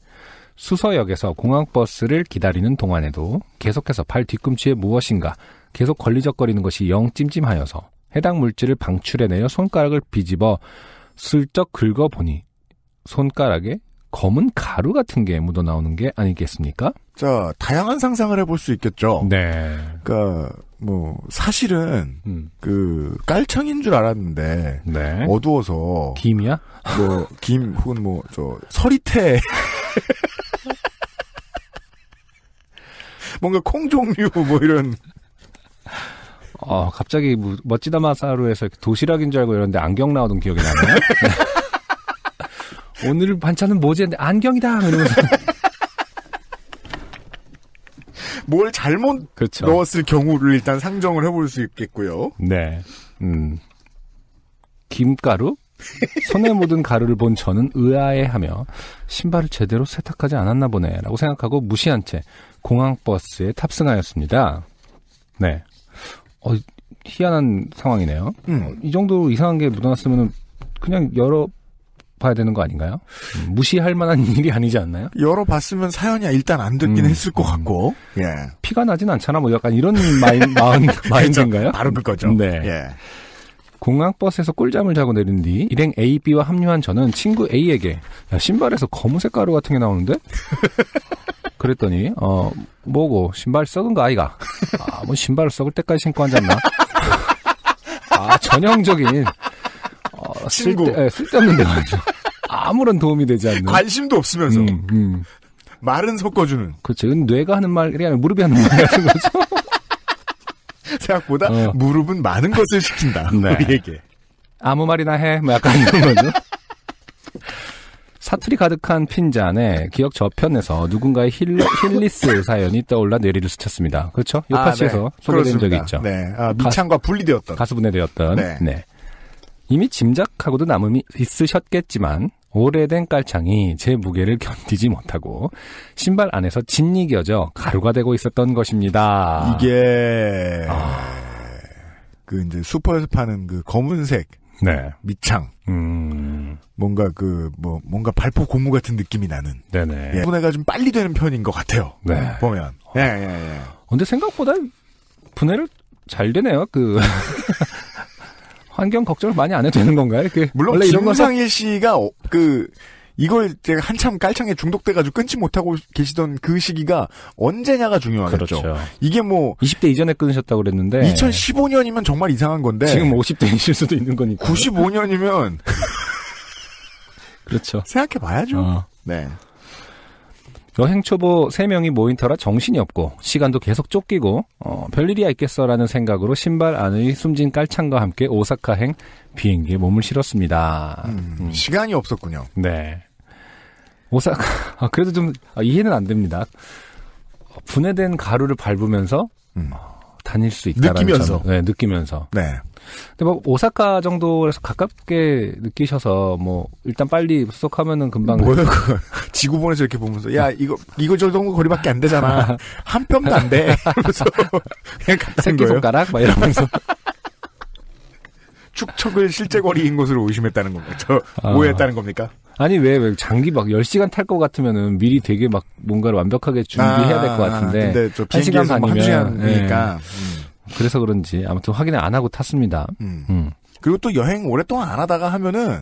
B: 수서역에서 공항버스를 기다리는 동안에도 계속해서 발 뒤꿈치에 무엇인가 계속 걸리적거리는 것이 영 찜찜하여서 해당 물질을 방출해내려 손가락을 비집어 슬쩍 긁어보니 손가락에 검은 가루 같은 게 묻어나오는 게 아니겠습니까?
C: 자, 다양한 상상을 해볼 수 있겠죠.
B: 네.
C: 그러니까 사실은 깔창인 줄 알았는데
B: 네.
C: 어두워서
B: 김이야?
C: 김 혹은 서리태 뭔가 콩 종류 이런.
B: 갑자기 멋지다 마사루에서 도시락인 줄 알고 이러는데 안경 나오던 기억이 나네요. 오늘 반찬은 뭐지? 근데 안경이다! 이러면서.
C: 뭘 잘못
B: 그렇죠.
C: 넣었을 경우를 일단 상정을 해볼 수 있겠고요.
B: 네. 김가루? 손에 묻은 가루를 본 저는 의아해하며 신발을 제대로 세탁하지 않았나 보네라고 생각하고 무시한 채 공항버스에 탑승하였습니다. 네. 희한한 상황이네요. 이 정도 이상한 게 묻어났으면 그냥 열어봐야 되는 거 아닌가요? 무시할 만한 일이 아니지 않나요?
C: 열어봤으면 사연이 일단 안 됐긴 했을 것 같고. 예.
B: 피가 나진 않잖아. 약간 이런 마인드인가요?
C: 바로 그거죠.
B: 네.
C: 예.
B: 공항버스에서 꿀잠을 자고 내린 뒤 일행 A, B와 합류한 저는 친구 A에게 야, 신발에서 검은색 가루 같은 게 나오는데? 그랬더니 뭐고 신발 썩은 거 아이가? 뭐 신발을 썩을 때까지 신고 앉았나? 전형적인 쓸데없는 대화죠. 아무런 도움이 되지 않는.
C: 관심도 없으면서 말은 섞어주는.
B: 그렇죠. 뇌가 하는 말이 아니라 무릎이 하는 말 같은 거죠.
C: 생각보다 무릎은 많은 것을 시킨다.
B: 네.
C: 우리에게.
B: 아무 말이나 해. 약간 이런 거죠. 사투리 가득한 핀잔에 기억 저편에서 누군가의 힐리스 사연이 떠올라 뇌리를 스쳤습니다. 그렇죠? 요파시에서
C: 네.
B: 소개된 적이 있죠.
C: 네. 미창과 분리되었던.
B: 가수분해되었던.
C: 네.
B: 네. 이미 짐작하고도 남음이 있으셨겠지만 오래된 깔창이 제 무게를 견디지 못하고 신발 안에서 짓이겨져 가루가 되고 있었던 것입니다.
C: 이게 그 이제 슈퍼에서 파는 그 검은색
B: 네.
C: 밑창. 뭔가 뭔가 발포 고무 같은 느낌이 나는.
B: 네네.
C: 예, 분해가 좀 빨리 되는 편인 것 같아요.
B: 네.
C: 보면. 예.
B: 근데 생각보다 분해를 잘 되네요. 환경 걱정을 많이 안 해도 되는 건가요?
C: 물론
B: 원래 이런
C: 김상일 씨가 이걸 제가 한참 깔창에 중독돼가지고 끊지 못하고 계시던 그 시기가 언제냐가 중요하겠죠.
B: 그렇죠.
C: 이게
B: 20대 이전에 끊으셨다고 그랬는데
C: 2015년이면 정말 이상한 건데
B: 지금 50대이실 수도 있는 거니까
C: 95년이면
B: 그렇죠.
C: 생각해봐야죠. 네.
B: 여행 초보 3명이 모인 터라 정신이 없고 시간도 계속 쫓기고 별일이야 있겠어라는 생각으로 신발 안의 숨진 깔창과 함께 오사카행 비행기에 몸을 실었습니다.
C: 시간이 없었군요.
B: 네. 오사카 그래도 좀 이해는 안 됩니다. 분해된 가루를 밟으면서 다닐 수 있다라는
C: 느끼면서.
B: 네, 느끼면서.
C: 네.
B: 근데 오사카 정도에서 가깝게 느끼셔서 일단 빨리 수속하면은 금방.
C: 뭐야 그거. 지구본에서 이렇게 보면서 야 이거 저 정도 거리밖에 안 되잖아. 한 뼘도 안 돼. 그래서 그냥
B: 새끼손가락 막 이러면서.
C: 축척을 실제 거리인 것으로 의심했다는 겁니까? 오해했다는 겁니까?
B: 아니 왜 장기 막 10시간 탈 것 같으면은 미리 되게 막 뭔가를 완벽하게 준비해야 될 것 같은데.
C: 근데 저
B: 1시간 반이면.
C: 1시간이니까.
B: 그래서 그런지 아무튼 확인을 안 하고 탔습니다.
C: 그리고 또 여행 오랫동안 안 하다가 하면은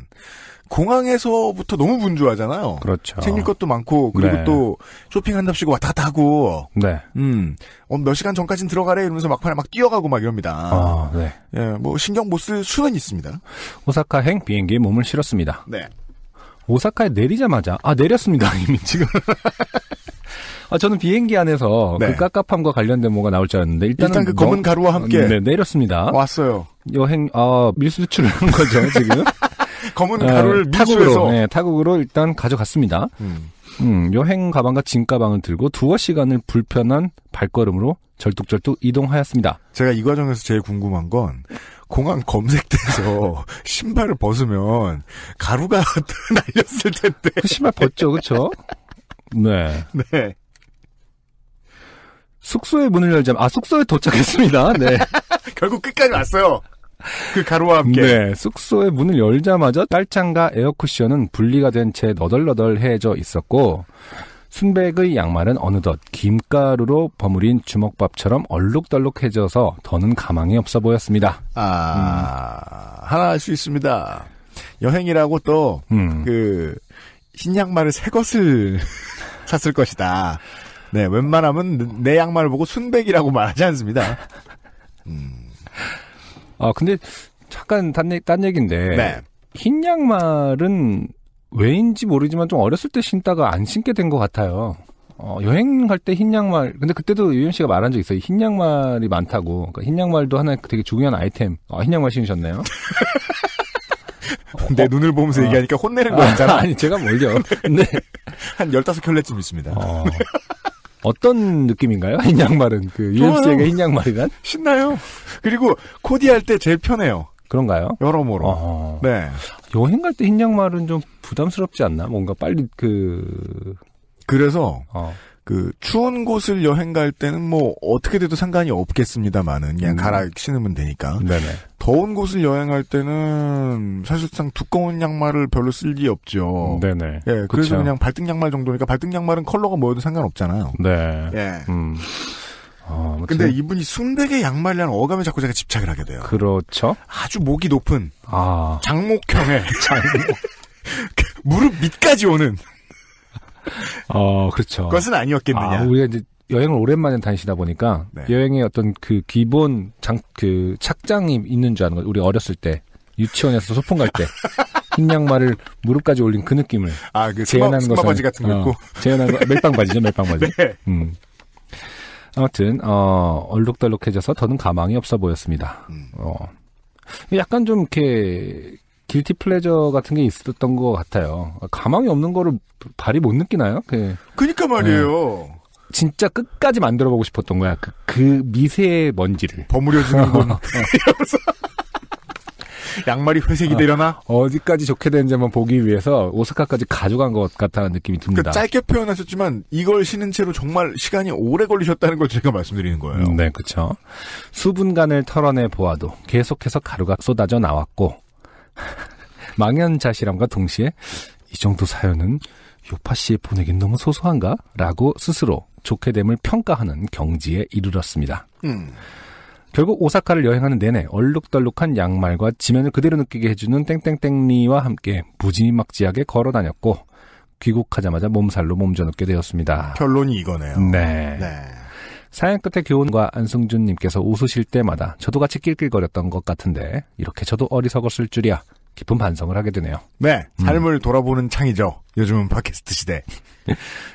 C: 공항에서부터 너무 분주하잖아요.
B: 그렇죠.
C: 챙길 것도 많고 그리고
B: 네.
C: 또 쇼핑한답시고 왔다 갔다 하고.
B: 네.
C: 몇 시간 전까진 들어가래 이러면서 막판에 막 뛰어가고 막 이럽니다.
B: 네.
C: 예, 신경 못 쓸 수는 있습니다.
B: 오사카행 비행기에 몸을 실었습니다.
C: 네.
B: 오사카에 내리자마자 내렸습니다. 이미 지금. 저는 비행기 안에서
C: 네.
B: 그 깝깝함과 관련된 뭐가 나올 줄 알았는데
C: 일단 그 검은 가루와 함께
B: 내렸습니다.
C: 왔어요.
B: 여행 밀수 수출을 한 거죠 지금.
C: 검은 가루를 밀수해서
B: 타국으로 일단 가져갔습니다. 여행 가방과 짐 가방을 들고 두어 시간을 불편한 발걸음으로 절뚝절뚝 이동하였습니다.
C: 제가 이 과정에서 제일 궁금한 건 공항 검색대에서 신발을 벗으면 가루가 날렸을 텐데.
B: 그 신발 벗죠, 그렇죠? 네.
C: 네.
B: 숙소의 문을 열자면 숙소에 도착했습니다. 네.
C: 결국 끝까지 왔어요. 그 가루와 함께.
B: 네. 숙소의 문을 열자마자 깔창과 에어쿠션은 분리가 된 채 너덜너덜해져 있었고 순백의 양말은 어느덧 김가루로 버무린 주먹밥처럼 얼룩덜룩해져서 더는 가망이 없어 보였습니다.
C: 하나 알 수 있습니다. 여행이라고 또 흰 양말을 새 것을 샀을 것이다. 네, 웬만하면 내 양말을 보고 순백이라고 말하지 않습니다.
B: 근데 잠깐 딴 얘기인데
C: 네.
B: 흰 양말은 왜인지 모르지만 좀 어렸을 때 신다가 안 신게 된 것 같아요. 여행 갈 때 흰 양말, 근데 그때도 유현 씨가 말한 적 있어요. 흰 양말이 많다고. 그러니까 흰 양말도 하나의 되게 중요한 아이템. 흰 양말 신으셨네요.
C: 내 눈을 보면서 얘기하니까 혼내는 거 있잖아.
B: 아니, 제가 뭘요. 네.
C: 한 15켤레쯤 있습니다.
B: 어떤 느낌인가요? 흰 양말은. 유현 씨에게 흰 양말이란?
C: 신나요. 그리고 코디할 때 제일 편해요.
B: 그런가요?
C: 여러모로. 네.
B: 여행 갈 때 흰 양말은 좀 부담스럽지 않나? 뭔가 빨리
C: 그래서 추운 곳을 여행 갈 때는 어떻게 돼도 상관이 없겠습니다만은 그냥 갈아 신으면 되니까.
B: 네네.
C: 더운 곳을 여행할 때는 사실상 두꺼운 양말을 별로 쓸 일이 없죠.
B: 네네.
C: 예, 그래서
B: 그쵸.
C: 그냥 발등 양말 정도니까 발등 양말은 컬러가 뭐여도 상관없잖아요.
B: 네.
C: 예.
B: 근데
C: 이분이 순백의 양말이라는 어감에 자꾸 제가 집착을 하게 돼요.
B: 그렇죠.
C: 아주 목이 높은 장목형의 무릎 밑까지 오는
B: 그렇죠.
C: 것은 아니었겠느냐.
B: 우리가 이제 여행을 오랜만에 다니시다 보니까
C: 네.
B: 여행의 어떤 그 기본 착장이 있는 줄 아는 거예요. 우리 어렸을 때 유치원에서 소풍 갈 때 흰 양말을 무릎까지 올린 그 느낌을 재현한 것은
C: 스마바지 같은 거 입고
B: 재현한 거 멜빵 바지죠, 멜빵 바지.
C: 네.
B: 아무튼 얼룩덜룩해져서 더는 가망이 없어 보였습니다. 약간 좀 이렇게 길티 플레저 같은 게 있었던 것 같아요. 가망이 없는 거를 발이 못 느끼나요?
C: 그러니까 말이에요.
B: 진짜 끝까지 만들어보고 싶었던 거야. 그 미세 먼지를.
C: 버무려지는 건. 이러면서. 양말이 회색이 되려나?
B: 어디까지 좋게 되는지 한번 보기 위해서 오사카까지 가져간 것 같다는 느낌이 듭니다.
C: 그러니까 짧게 표현하셨지만 이걸 신은 채로 정말 시간이 오래 걸리셨다는 걸 제가 말씀드리는 거예요.
B: 네, 그렇죠. 수분간을 털어내 보아도 계속해서 가루가 쏟아져 나왔고 망연자실함과 동시에 이 정도 사연은 요파 씨에 보내긴 너무 소소한가? 라고 스스로 좋게 됨을 평가하는 경지에 이르렀습니다. 결국 오사카를 여행하는 내내 얼룩덜룩한 양말과 지면을 그대로 느끼게 해주는 땡땡땡리와 함께 무지막지하게 걸어다녔고 귀국하자마자 몸살로 몸져눕게 되었습니다.
C: 결론이 이거네요.
B: 네. 사연 끝에 교훈과 안승준님께서 웃으실 때마다 저도 같이 낄낄거렸던 것 같은데 이렇게 저도 어리석었을 줄이야 깊은 반성을 하게 되네요.
C: 네. 삶을 돌아보는 창이죠. 요즘은 팟캐스트 시대.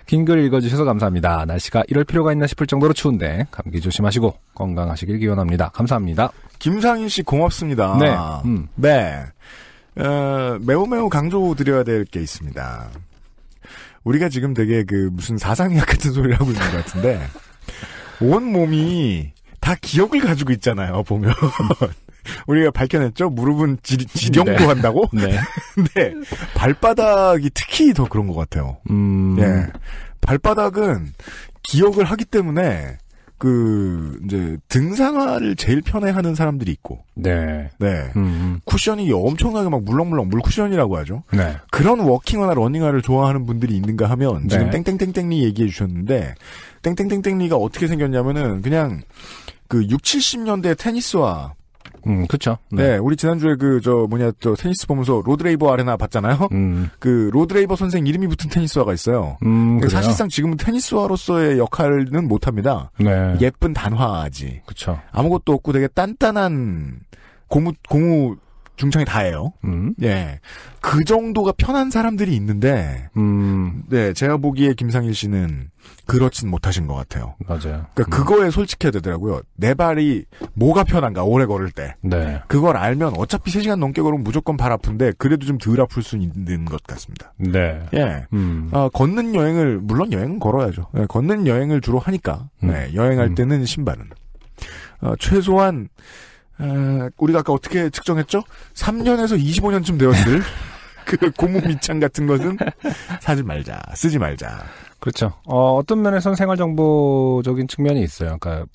B: 긴 글 읽어주셔서 감사합니다. 날씨가 이럴 필요가 있나 싶을 정도로 추운데 감기 조심하시고 건강하시길 기원합니다. 감사합니다.
C: 김상인 씨 고맙습니다.
B: 네.
C: 네. 매우 강조드려야 될 게 있습니다. 우리가 지금 되게 무슨 사상의학 같은 소리를 하고 있는 것 같은데 온 몸이 다 기억을 가지고 있잖아요. 보면. 우리가 밝혀냈죠? 무릎은 지령도
B: 네.
C: 한다고?
B: 네.
C: 근데 발바닥이 특히 더 그런 것 같아요. 예. 발바닥은 기억을 하기 때문에 이제 등산화를 제일 편해하는 사람들이 있고.
B: 네.
C: 네. 쿠션이 엄청나게 막 물렁물렁 물쿠션이라고 하죠.
B: 네.
C: 그런 워킹화나 러닝화를 좋아하는 분들이 있는가 하면 지금
B: 네.
C: 땡땡땡땡리 얘기해 주셨는데 땡땡땡땡리가 어떻게 생겼냐면은 그냥 6, 70년대 테니스화.
B: 그쵸.
C: 네. 우리 지난주에 테니스 보면서 로드레이버 아레나 봤잖아요? 로드레이버 선생 이름이 붙은 테니스화가 있어요. 사실상 지금은 테니스화로서의 역할은 못합니다.
B: 네.
C: 예쁜 단화지.
B: 그쵸.
C: 아무것도 없고 되게 단단한 고무 중창이 다예요. 예. 그 정도가 편한 사람들이 있는데, 네, 제가 보기에 김상일 씨는 그렇진 못하신 것 같아요.
B: 맞아요.
C: 그러니까 그거에 솔직해야 되더라고요. 내 발이 뭐가 편한가, 오래 걸을 때.
B: 네.
C: 그걸 알면 어차피 3시간 넘게 걸으면 무조건 발 아픈데, 그래도 좀 덜 아플 수 있는 것 같습니다.
B: 네.
C: 예. 걷는 여행을, 물론 여행은 걸어야죠. 예, 걷는 여행을 주로 하니까, 네, 여행할 때는 신발은. 최소한, 우리가 아까 어떻게 측정했죠? 3년에서 25년쯤 되었을 고무 밑창 같은 것은 사지 말자, 쓰지 말자.
B: 그렇죠. 어떤 면에서는 생활정보적인 측면이 있어요. 그러니까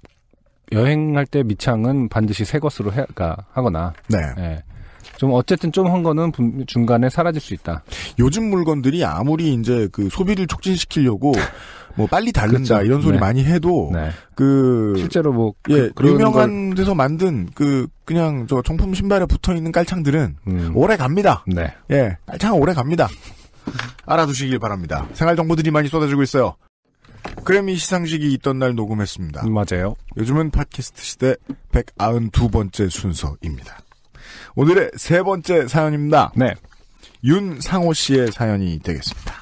B: 여행할 때 밑창은 반드시 새 것으로 하거나.
C: 네.
B: 예. 좀 어쨌든 좀 한 거는 중간에 사라질 수 있다.
C: 요즘 물건들이 아무리 이제 소비를 촉진시키려고 빨리 닳는다
B: 그렇죠.
C: 이런 소리
B: 네.
C: 많이 해도
B: 네. 실제로
C: 유명한 데서 만든 그냥 정품 신발에 붙어 있는 깔창들은 오래 갑니다.
B: 네.
C: 예, 깔창은 오래 갑니다. 알아두시길 바랍니다. 생활 정보들이 많이 쏟아지고 있어요. 그래미 시상식이 있던 날 녹음했습니다.
B: 맞아요.
C: 요즘은 팟캐스트 시대 192번째 순서입니다. 오늘의 3번째 사연입니다.
B: 네.
C: 윤상호 씨의 사연이 되겠습니다.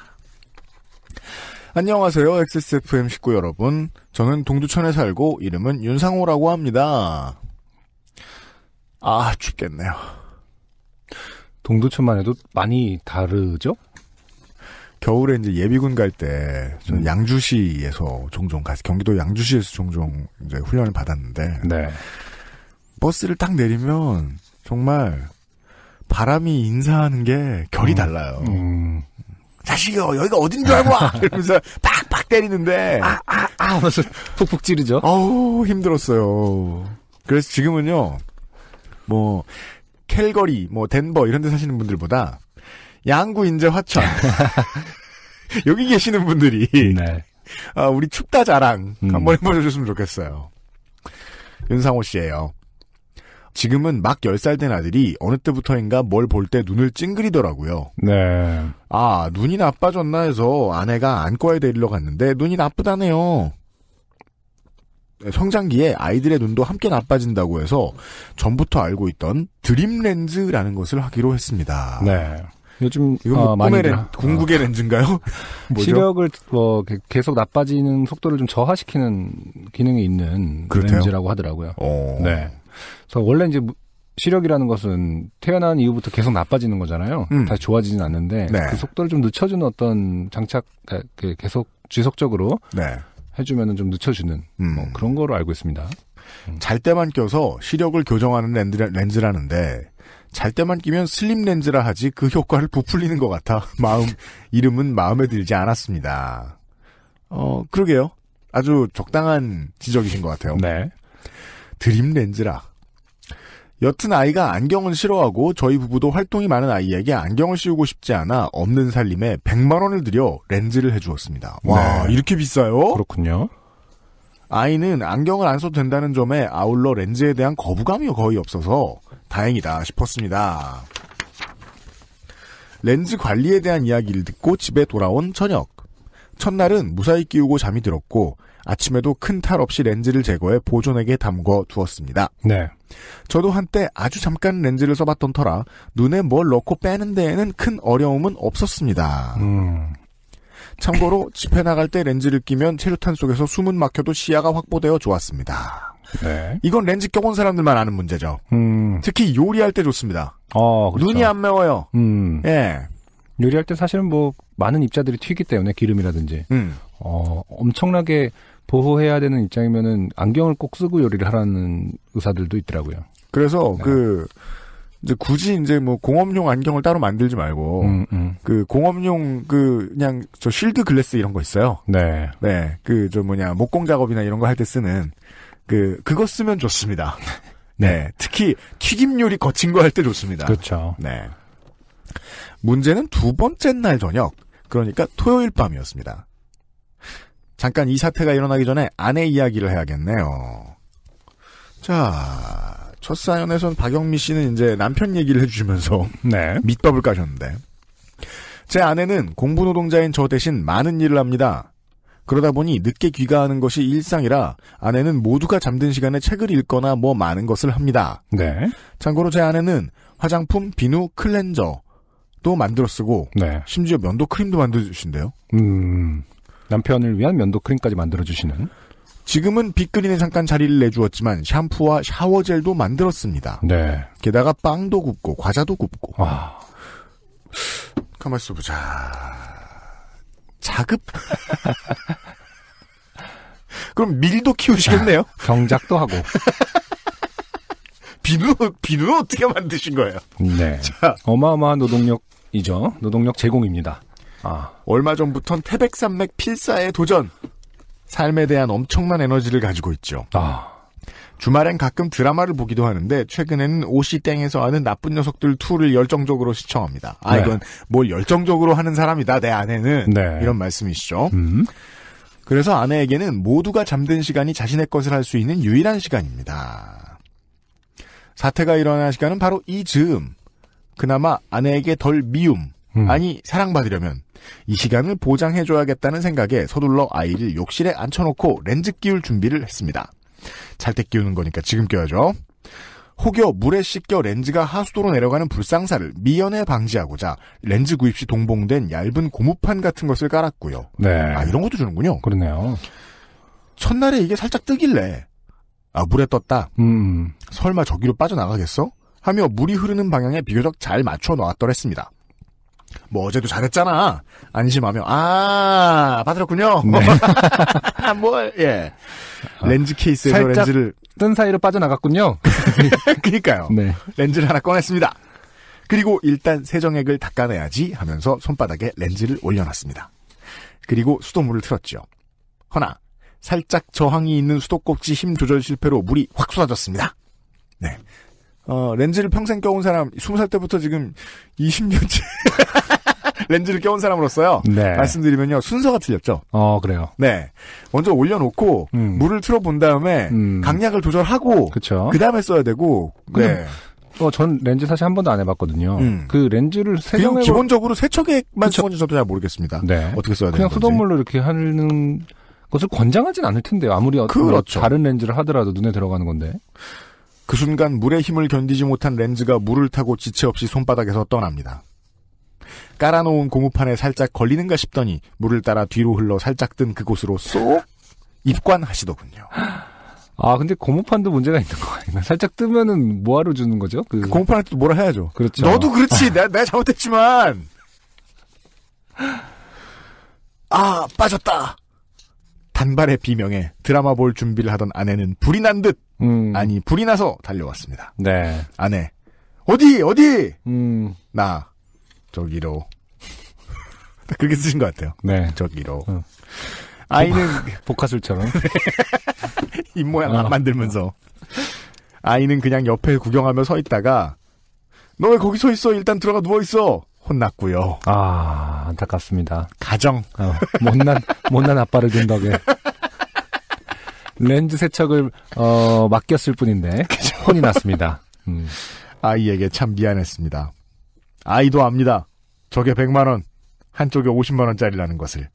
C: 안녕하세요. XSFM 식구 여러분. 저는 동두천에 살고 이름은 윤상호라고 합니다. 춥겠네요.
B: 동두천만 해도 많이 다르죠?
C: 겨울에 이제 예비군 갈 때 저는 양주시에서 종종 경기도 양주시에서 종종 이제 훈련을 받았는데
B: 네.
C: 버스를 딱 내리면 정말 바람이 인사하는 게 결이 달라요. 자식아 여기가 어딘 줄 알고 와! 이러면서 팍팍 때리는데
B: 하면서 푹푹 찌르죠.
C: 힘들었어요. 그래서 지금은요 캘거리 덴버 이런 데 사시는 분들보다 양구 인제 화천 여기 계시는 분들이
B: 네.
C: 우리 춥다 자랑 한번 해보셨으면 좋겠어요. 윤상호 씨예요. 지금은 막 10살 된 아들이 어느 때부터인가 뭘 볼 때 눈을 찡그리더라고요.
B: 네.
C: 눈이 나빠졌나 해서 아내가 안과에 데리러 갔는데 눈이 나쁘다네요. 성장기에 아이들의 눈도 함께 나빠진다고 해서 전부터 알고 있던 드림 렌즈라는 것을 하기로 했습니다.
B: 네. 요즘
C: 이건
B: 많이
C: 궁극의 렌즈인가요? 뭐죠?
B: 시력을 계속 나빠지는 속도를 좀 저하시키는 기능이 있는
C: 그렇대요?
B: 렌즈라고 하더라고요. 네. 그래서 원래 이제 시력이라는 것은 태어난 이후부터 계속 나빠지는 거잖아요. 다시 좋아지진 않는데
C: 네.
B: 그 속도를 좀 늦춰주는 어떤 계속 지속적으로
C: 네.
B: 해주면은 좀 늦춰주는 그런 거로 알고 있습니다.
C: 잘 때만 껴서 시력을 교정하는 렌즈라는데 잘 때만 끼면 슬림 렌즈라 하지 그 효과를 부풀리는 것 같아 이름은 마음에 들지 않았습니다. 그러게요. 아주 적당한 지적이신 것 같아요.
B: 네.
C: 드림 렌즈라. 여튼 아이가 안경은 싫어하고 저희 부부도 활동이 많은 아이에게 안경을 씌우고 싶지 않아 없는 살림에 100만 원을 들여 렌즈를 해주었습니다. 와,
B: 네.
C: 이렇게 비싸요?
B: 그렇군요.
C: 아이는 안경을 안 써도 된다는 점에 아울러 렌즈에 대한 거부감이 거의 없어서 다행이다 싶었습니다. 렌즈 관리에 대한 이야기를 듣고 집에 돌아온 저녁. 첫날은 무사히 끼우고 잠이 들었고 아침에도 큰 탈 없이 렌즈를 제거해 보존액에 담궈 두었습니다.
B: 네.
C: 저도 한때 아주 잠깐 렌즈를 써봤던 터라 눈에 뭘 넣고 빼는 데에는 큰 어려움은 없었습니다. 참고로 집에 나갈 때 렌즈를 끼면 체류탄 속에서 숨은 막혀도 시야가 확보되어 좋았습니다.
B: 네.
C: 이건 렌즈 껴본 사람들만 아는 문제죠. 특히 요리할 때 좋습니다.
B: 그렇죠.
C: 눈이 안 매워요. 예.
B: 요리할 때 사실은 뭐 많은 입자들이 튀기 때문에 기름이라든지 엄청나게 보호해야 되는 입장이면은 안경을 꼭 쓰고 요리를 하라는 의사들도 있더라고요.
C: 그래서 네. 이제 굳이 이제 뭐 공업용 안경을 따로 만들지 말고 그 공업용 그냥 저 쉴드 글래스 이런 거 있어요.
B: 네.
C: 네. 목공 작업이나 이런 거 할 때 쓰는 그거 쓰면 좋습니다. 네. 특히 튀김 요리 거친 거 할 때 좋습니다.
B: 그렇죠.
C: 네. 문제는 두 번째 날 저녁, 그러니까 토요일 밤이었습니다. 잠깐 이 사태가 일어나기 전에 아내 이야기를 해야겠네요. 자, 첫 사연에선 박영미 씨는 이제 남편 얘기를 해주시면서
B: 네.
C: 밑밥을 까셨는데 제 아내는 공부 노동자인 저 대신 많은 일을 합니다. 그러다 보니 늦게 귀가하는 것이 일상이라 아내는 모두가 잠든 시간에 책을 읽거나 뭐 많은 것을 합니다.
B: 네.
C: 참고로 제 아내는 화장품, 비누, 클렌저도 만들어 쓰고
B: 네.
C: 심지어 면도 크림도 만들어주신대요.
B: 남편을 위한 면도 크림까지 만들어주시는.
C: 지금은 빅그린에 잠깐 자리를 내주었지만 샴푸와 샤워젤도 만들었습니다.
B: 네.
C: 게다가 빵도 굽고 과자도 굽고. 가만 있어보자. 자급? 그럼 밀도 키우시겠네요?
B: 경작도 하고.
C: 비누는 어떻게 만드신 거예요?
B: 네. 자. 어마어마한 노동력이죠. 노동력 제공입니다.
C: 얼마 전부턴 태백산맥 필사에 도전. 삶에 대한 엄청난 에너지를 가지고 있죠. 주말엔 가끔 드라마를 보기도 하는데 최근에는 오시 땡에서 하는 나쁜 녀석들 2를 열정적으로 시청합니다.
B: 네.
C: 이건 뭘 열정적으로 하는 사람이다 내 아내는.
B: 네.
C: 이런 말씀이시죠. 그래서 아내에게는 모두가 잠든 시간이 자신의 것을 할 수 있는 유일한 시간입니다. 사태가 일어난 시간은 바로 이 즈음. 그나마 아내에게 덜 미움, 아니 사랑받으려면 이 시간을 보장해줘야겠다는 생각에 서둘러 아이를 욕실에 앉혀놓고 렌즈 끼울 준비를 했습니다. 잘 때 끼우는 거니까 지금 껴야죠. 혹여 물에 씻겨 렌즈가 하수도로 내려가는 불상사를 미연에 방지하고자 렌즈 구입 시 동봉된 얇은 고무판 같은 것을 깔았고요.
B: 네.
C: 이런 것도 주는군요.
B: 그러네요.
C: 첫날에 이게 살짝 뜨길래 물에 떴다. 설마 저기로 빠져나가겠어? 하며 물이 흐르는 방향에 비교적 잘 맞춰 놓았더랬습니다. 뭐 어제도 잘했잖아. 안심하며 받았군요. 네. 예. 렌즈 케이스에서 렌즈를
B: 뜬 사이로 빠져나갔군요.
C: 그러니까요.
B: 네.
C: 렌즈를 하나 꺼냈습니다. 그리고 일단 세정액을 닦아내야지 하면서 손바닥에 렌즈를 올려놨습니다. 그리고 수돗물을 틀었죠. 허나 살짝 저항이 있는 수도꼭지 힘 조절 실패로 물이 확 쏟아졌습니다. 네. 렌즈를 평생 껴온 사람, 20살 때부터 지금 20년째 렌즈를 껴온 사람으로서요.
B: 네.
C: 말씀드리면요. 순서가 틀렸죠.
B: 그래요.
C: 네. 먼저 올려놓고, 물을 틀어본 다음에, 강약을 조절하고, 그 다음에 써야 되고, 네.
B: 전 렌즈 사실 한 번도 안 해봤거든요. 그 렌즈를
C: 그리고 기본적으로 세척액만 쓰는지 저도 잘 모르겠습니다.
B: 네.
C: 어떻게 써야 되는지.
B: 그냥 수돗물로 이렇게 하는 것을 권장하진 않을 텐데요. 아무리
C: 그렇죠.
B: 다른 렌즈를 하더라도 눈에 들어가는 건데.
C: 그 순간 물의 힘을 견디지 못한 렌즈가 물을 타고 지체 없이 손바닥에서 떠납니다. 깔아놓은 고무판에 살짝 걸리는가 싶더니 물을 따라 뒤로 흘러 살짝 뜬 그곳으로 쏙 입관하시더군요.
B: 근데 고무판도 문제가 있는 거 아닌가? 살짝 뜨면은 뭐하러 주는 거죠?
C: 그 고무판한테 뭐라 해야죠.
B: 그렇죠.
C: 너도 그렇지. 내가 잘못했지만. 빠졌다. 단발의 비명에 드라마 볼 준비를 하던 아내는 불이 난 듯. 불이 나서 달려왔습니다.
B: 네.
C: 아내, 어디? 나 저기로. 그렇게 쓰신 것 같아요.
B: 네.
C: 저기로. 아이는
B: 복화술처럼
C: 입 모양 안 만들면서 아이는 그냥 옆에 구경하며 서 있다가 너 왜 거기 서 있어? 일단 들어가 누워 있어. 혼났고요.
B: 아, 안타깝습니다.
C: 가정.
B: 못난 아빠를 둔 덕에 렌즈 세척을 맡겼을 뿐인데 혼이 났습니다.
C: 아이에게 참 미안했습니다. 아이도 압니다. 저게 100만 원, 한쪽에 50만 원짜리라는 것을.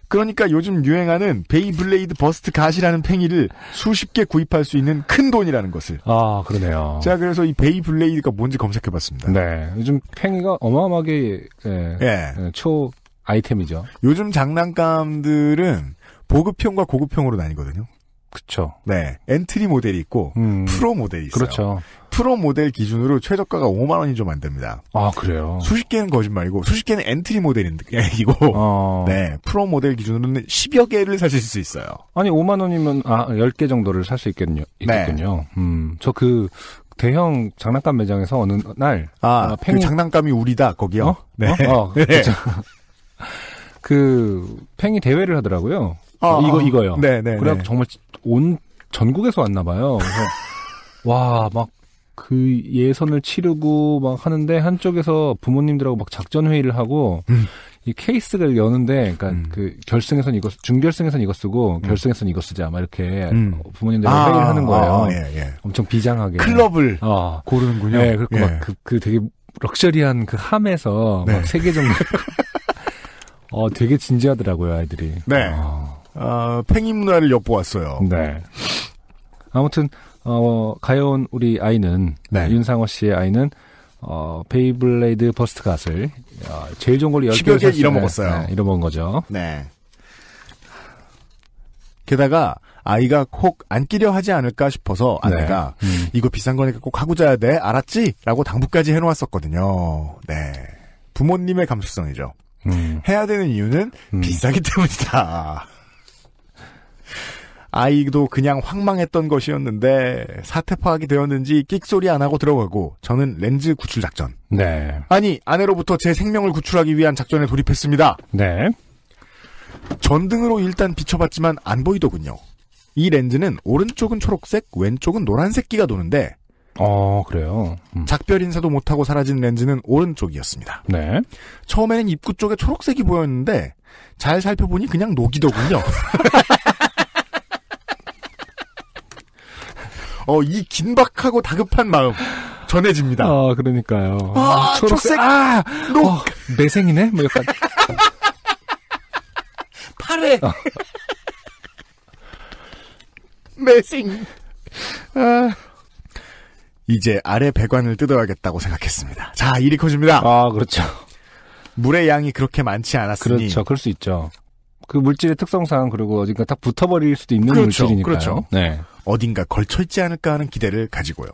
C: 그러니까 요즘 유행하는 베이블레이드 버스트 갓이라는 팽이를 수십 개 구입할 수 있는 큰 돈이라는 것을.
B: 아, 그러네요.
C: 제가 그래서 이 베이블레이드가 뭔지 검색해봤습니다.
B: 네, 요즘 팽이가 어마어마하게 초 아이템이죠.
C: 요즘 장난감들은 보급형과 고급형으로 나뉘거든요.
B: 그렇죠.
C: 네, 엔트리 모델이 있고 프로 모델이 있어요.
B: 그렇죠.
C: 프로 모델 기준으로 최저가가 5만 원이 좀 안 됩니다.
B: 아, 그래요?
C: 수십 개는 거짓말이고 수십 개는 엔트리 모델이고 네, 프로 모델 기준으로는 10여 개를 사실 수 있어요.
B: 아니 5만 원이면 10개 정도를 살 수 있겠군요.
C: 네.
B: 저 그 대형 장난감 매장에서 어느 날
C: 팽이... 그 장난감이 우리다 거기요. 네.
B: 네. 그렇죠. 그 팽이 대회를 하더라고요. 이거요.
C: 네.
B: 그래 정말 온 전국에서 왔나 봐요. 그래서 와, 막 그 예선을 치르고 막 하는데 한쪽에서 부모님들하고 막 작전 회의를 하고 이 케이스를 여는데 그러니까 그 결승에선 이거 준결승에선 이거 쓰고 결승에선 이거 쓰자 막 이렇게 부모님들하고 회의를 하는 거예요.
C: 예.
B: 엄청 비장하게
C: 클럽을 고르는군요.
B: 네, 그리고 막 그 되게 럭셔리한 그 함에서 막 3개 정도 되게 진지하더라고요, 아이들이.
C: 네. 팽이 문화를 엿보았어요.
B: 네. 아무튼 가여운 우리 아이는 윤상호 씨의 아이는 베이블레이드 버스트 갓을 제일 좋은 걸로
C: 10여 개 잃어먹었어요.
B: 네, 잃어먹은 거죠.
C: 네. 게다가 아이가 혹 안 끼려 하지 않을까 싶어서 아내가 이거 비싼 거니까 꼭 하고 자야 돼. 알았지? 라고 당부까지 해놓았었거든요. 네. 부모님의 감수성이죠. 해야 되는 이유는 비싸기 때문이다. 아이도 그냥 황망했던 것이었는데 사태 파악이 되었는지 끽소리 안 하고 들어가고 저는 렌즈 구출 작전.
B: 네.
C: 아니 아내로부터 제 생명을 구출하기 위한 작전에 돌입했습니다.
B: 네.
C: 전등으로 일단 비춰봤지만 안 보이더군요. 이 렌즈는 오른쪽은 초록색, 왼쪽은 노란색 끼가 도는데
B: 그래요.
C: 작별 인사도 못하고 사라진 렌즈는 오른쪽이었습니다.
B: 네.
C: 처음에는 입구 쪽에 초록색이 보였는데 잘 살펴보니 그냥 녹이더군요. 이 긴박하고 다급한 마음 전해집니다.
B: 그러니까요.
C: 초록색.
B: 녹. 매생이네? 뭐 약간.
C: 파래. 매생. 이제 아래 배관을 뜯어야겠다고 생각했습니다. 자, 일이 커집니다.
B: 그렇죠.
C: 물의 양이 그렇게 많지 않았으니.
B: 그렇죠. 그럴 수 있죠. 그 물질의 특성상 그리고 어딘가 딱 붙어버릴 수도 있는 물질이니까요.
C: 그렇죠.
B: 네.
C: 어딘가 걸쳐있지 않을까 하는 기대를 가지고요.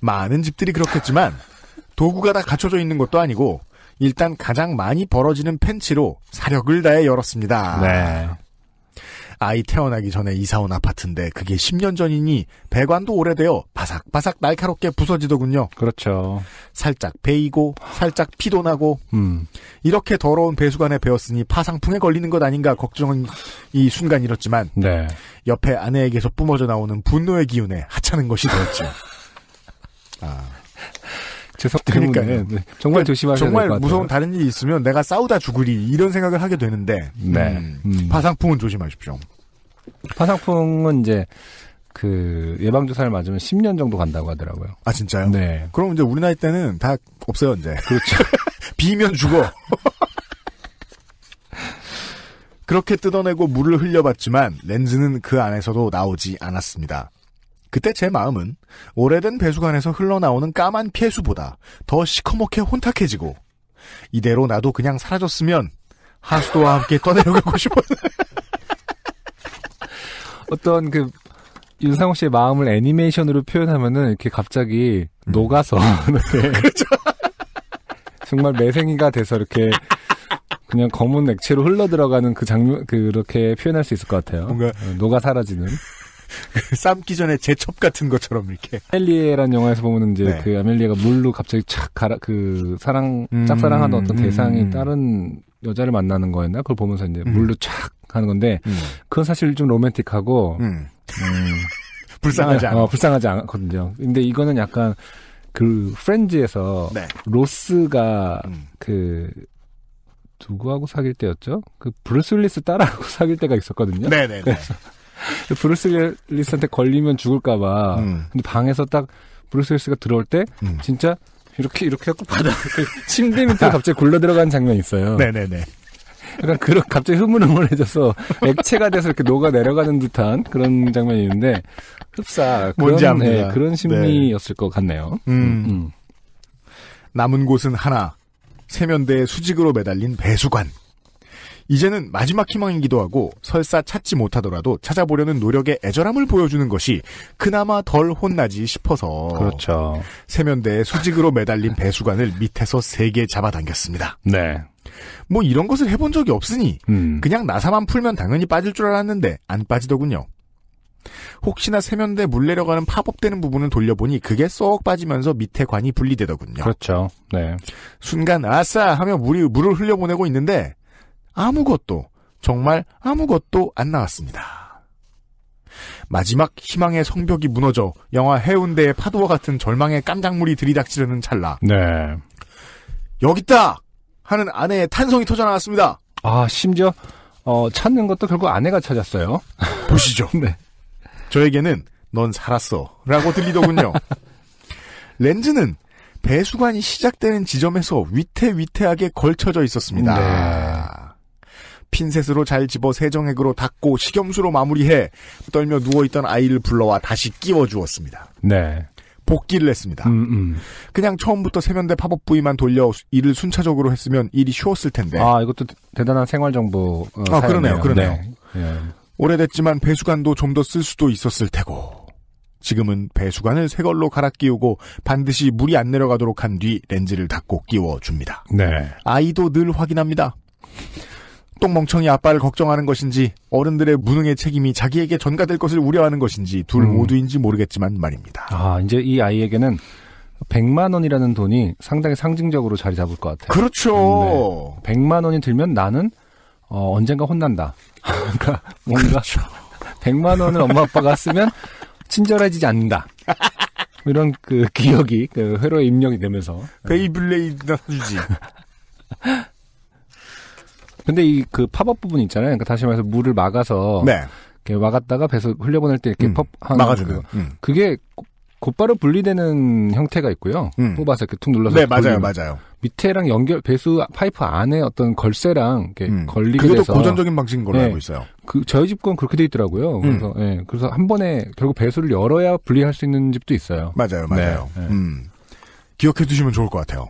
C: 많은 집들이 그렇겠지만 도구가 다 갖춰져 있는 것도 아니고 일단 가장 많이 벌어지는 펜치로 사력을 다해 열었습니다.
B: 네.
C: 아이 태어나기 전에 이사온 아파트인데 그게 10년 전이니 배관도 오래되어 바삭바삭 날카롭게 부서지더군요.
B: 그렇죠.
C: 살짝 베이고 살짝 피도 나고 이렇게 더러운 배수관에 베었으니 파상풍에 걸리는 것 아닌가 걱정은 이 순간 잃었지만
B: 네.
C: 옆에 아내에게서 뿜어져 나오는 분노의 기운에 하찮은 것이 되었죠.
B: 그러니까요. 네. 정말 조심하셔야 될 것 같아요.
C: 정말 무서운 다른 일이 있으면 내가 싸우다 죽으리 이런 생각을 하게 되는데 파상풍은 조심하십시오.
B: 파상풍은 이제 그 예방주사를 맞으면 10년 정도 간다고 하더라고요.
C: 아 진짜요?
B: 네.
C: 그럼 이제 우리 나이 때는 다 없어요 이제.
B: 그렇죠.
C: 비면 죽어. 그렇게 뜯어내고 물을 흘려봤지만 렌즈는 그 안에서도 나오지 않았습니다. 그때 제 마음은 오래된 배수관에서 흘러나오는 까만 폐수보다 더 시커멓게 혼탁해지고 이대로 나도 그냥 사라졌으면 하수도와 함께 떠내려가고 싶었어요.
B: 어떤 그 윤상호 씨의 마음을 애니메이션으로 표현하면은 이렇게 갑자기 녹아서 이렇게
C: 그렇죠.
B: 정말 매생이가 돼서 이렇게 그냥 검은 액체로 흘러 들어가는 그 장면 그렇게 표현할 수 있을 것 같아요.
C: 뭔가
B: 녹아 사라지는.
C: 그 삶기 전에 제첩 같은 것처럼 이렇게.
B: 아멜리에라는 영화에서 보면 이제 네. 그 아멜리에가 물로 갑자기 착 짝사랑하던 어떤 대상이 다른 여자를 만나는 거였나? 그걸 보면서 이제 물로 착 하는 건데, 그건 사실 좀 로맨틱하고, 불쌍하지 않거든요. 근데 이거는 약간, 그, 프렌즈에서, 네. 로스가, 누구하고 사귈 때였죠? 그, 브루스 윌리스 딸하고 사귈 때가 있었거든요.
C: 네네네.
B: 그래서 브루스 윌리스한테 걸리면 죽을까봐, 근데 방에서 딱, 브루스 윌리스가 들어올 때, 진짜, 이렇게 해갖고 바닥, 침대 밑으로 갑자기 굴러 들어가는 장면이 있어요.
C: 네네네.
B: 약간 갑자기 흐물흐물해져서 액체가 돼서 이렇게 녹아 내려가는 듯한 그런 장면이 있는데, 흡사.
C: 뭔지 압니다.
B: 네, 그런 심리였을 것 같네요.
C: 남은 곳은 하나. 세면대에 수직으로 매달린 배수관. 이제는 마지막 희망이기도 하고 설사 찾지 못하더라도 찾아보려는 노력의 애절함을 보여주는 것이 그나마 덜 혼나지 싶어서
B: 그렇죠.
C: 세면대에 수직으로 매달린 배수관을 밑에서 3개 잡아당겼습니다.
B: 네.
C: 뭐 이런 것을 해본 적이 없으니 그냥 나사만 풀면 당연히 빠질 줄 알았는데 안 빠지더군요. 혹시나 세면대 물 내려가는 팝업되는 부분을 돌려보니 그게 쏙 빠지면서 밑에 관이 분리되더군요.
B: 그렇죠. 네.
C: 순간 아싸 하며 물을 흘려보내고 있는데 아무것도 정말 아무것도 안 나왔습니다. 마지막 희망의 성벽이 무너져 영화 해운대의 파도와 같은 절망의 깜장물이 들이닥치려는 찰나.
B: 네.
C: 여기 있다 하는 아내의 탄성이 터져 나왔습니다.
B: 아 심지어 찾는 것도 결국 아내가 찾았어요.
C: 보시죠.
B: 네.
C: 저에게는 넌 살았어 라고 들리더군요. 렌즈는 배수관이 시작되는 지점에서 위태위태하게 걸쳐져 있었습니다.
B: 네.
C: 핀셋으로 잘 집어 세정액으로 닦고 식염수로 마무리해 떨며 누워있던 아이를 불러와 다시 끼워주었습니다.
B: 네.
C: 복귀를 했습니다. 그냥 처음부터 세면대 팝업 부위만 돌려 일을 순차적으로 했으면 일이 쉬웠을 텐데.
B: 아, 이것도 대단한 생활정보
C: 그러네요.
B: 네. 네.
C: 오래됐지만 배수관도 좀 더 쓸 수도 있었을 테고. 지금은 배수관을 새 걸로 갈아 끼우고 반드시 물이 안 내려가도록 한 뒤 렌즈를 닫고 끼워줍니다.
B: 네.
C: 아이도 늘 확인합니다. 똥멍청이 아빠를 걱정하는 것인지 어른들의 무능의 책임이 자기에게 전가될 것을 우려하는 것인지 둘 모두인지 모르겠지만 말입니다.
B: 아, 이제 이 아이에게는 100만 원이라는 돈이 상당히 상징적으로 자리 잡을 것 같아요.
C: 그렇죠.
B: 네. 100만 원이 들면 나는 언젠가 혼난다. 그러니까 뭔가
C: 그렇죠.
B: 100만 원을 엄마 아빠가 쓰면 친절해지지 않는다. 이런 그 기억이 그 회로에 입력이 되면서
C: 베이블레이드나 사주지.
B: 근데 이 그 팝업 부분 있잖아요. 그러니까 다시 말해서 물을 막아서
C: 네.
B: 이렇게 막았다가 배수 흘려보낼 때 이렇게
C: 막아주는.
B: 그게 곧바로 분리되는 형태가 있고요. 뽑아서 이렇게 툭 눌러서
C: 네, 맞아요.
B: 밑에랑 배수 파이프 안에 어떤 걸쇠랑 이렇게 걸리게
C: 그게
B: 돼서
C: 더 고전적인 방식인 걸로 알고 있어요.
B: 저희 집 건 그렇게 돼 있더라고요. 그래서 그래서 한 번에 결국 배수를 열어야 분리할 수 있는 집도 있어요.
C: 맞아요.
B: 네.
C: 기억해 두시면 좋을 것 같아요.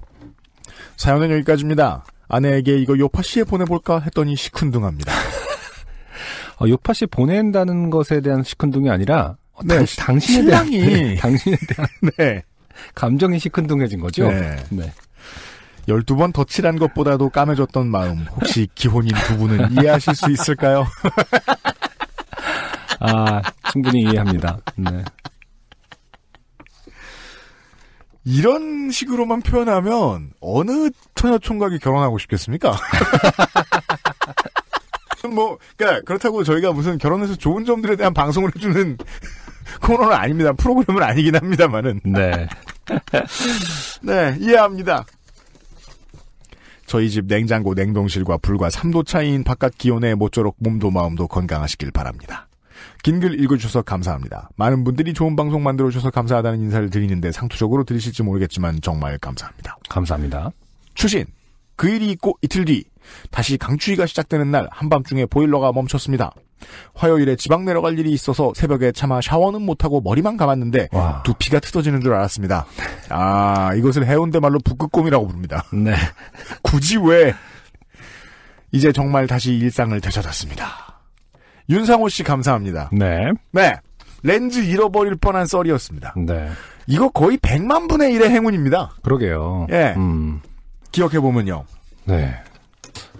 C: 사연은 여기까지입니다. 아내에게 이거 요파씨에 보내볼까 했더니 시큰둥합니다.
B: 요파씨 보낸다는 것에 대한 시큰둥이 아니라
C: 네,
B: 당신에 대한 당신에 대한
C: 네.
B: 감정이 시큰둥해진 거죠.
C: 네. 12번 덧칠한 것보다도 까매졌던 마음 혹시 기혼인 두 분은 이해하실 수 있을까요?
B: 아, 충분히 이해합니다. 네.
C: 이런 식으로만 표현하면 어느 처녀총각이 결혼하고 싶겠습니까? 그러니까 그렇다고 저희가 무슨 결혼해서 좋은 점들에 대한 방송을 해주는 코너는 아닙니다. 프로그램은 아니긴 합니다만은.
B: 네.
C: 네, 이해합니다. 저희 집 냉장고 냉동실과 불과 3도 차이인 바깥 기온에 모쪼록 몸도 마음도 건강하시길 바랍니다. 긴 글 읽어주셔서 감사합니다. 많은 분들이 좋은 방송 만들어주셔서 감사하다는 인사를 드리는데 상투적으로 들으실지 모르겠지만 정말 감사합니다.
B: 감사합니다.
C: 추신. 그 일이 있고 이틀 뒤 다시 강추위가 시작되는 날 한밤중에 보일러가 멈췄습니다. 화요일에 지방 내려갈 일이 있어서 새벽에 차마 샤워는 못하고 머리만 감았는데
B: 와.
C: 두피가 트어지는 줄 알았습니다. 아, 이것을 해운대 말로 북극곰이라고 부릅니다.
B: 네.
C: 굳이 왜? 이제 정말 다시 일상을 되찾았습니다. 윤상호 씨 감사합니다.
B: 네.
C: 네. 렌즈 잃어버릴 뻔한 썰이었습니다.
B: 네.
C: 이거 거의 100만 분의 1의 행운입니다.
B: 그러게요.
C: 예. 기억해보면요.
B: 네.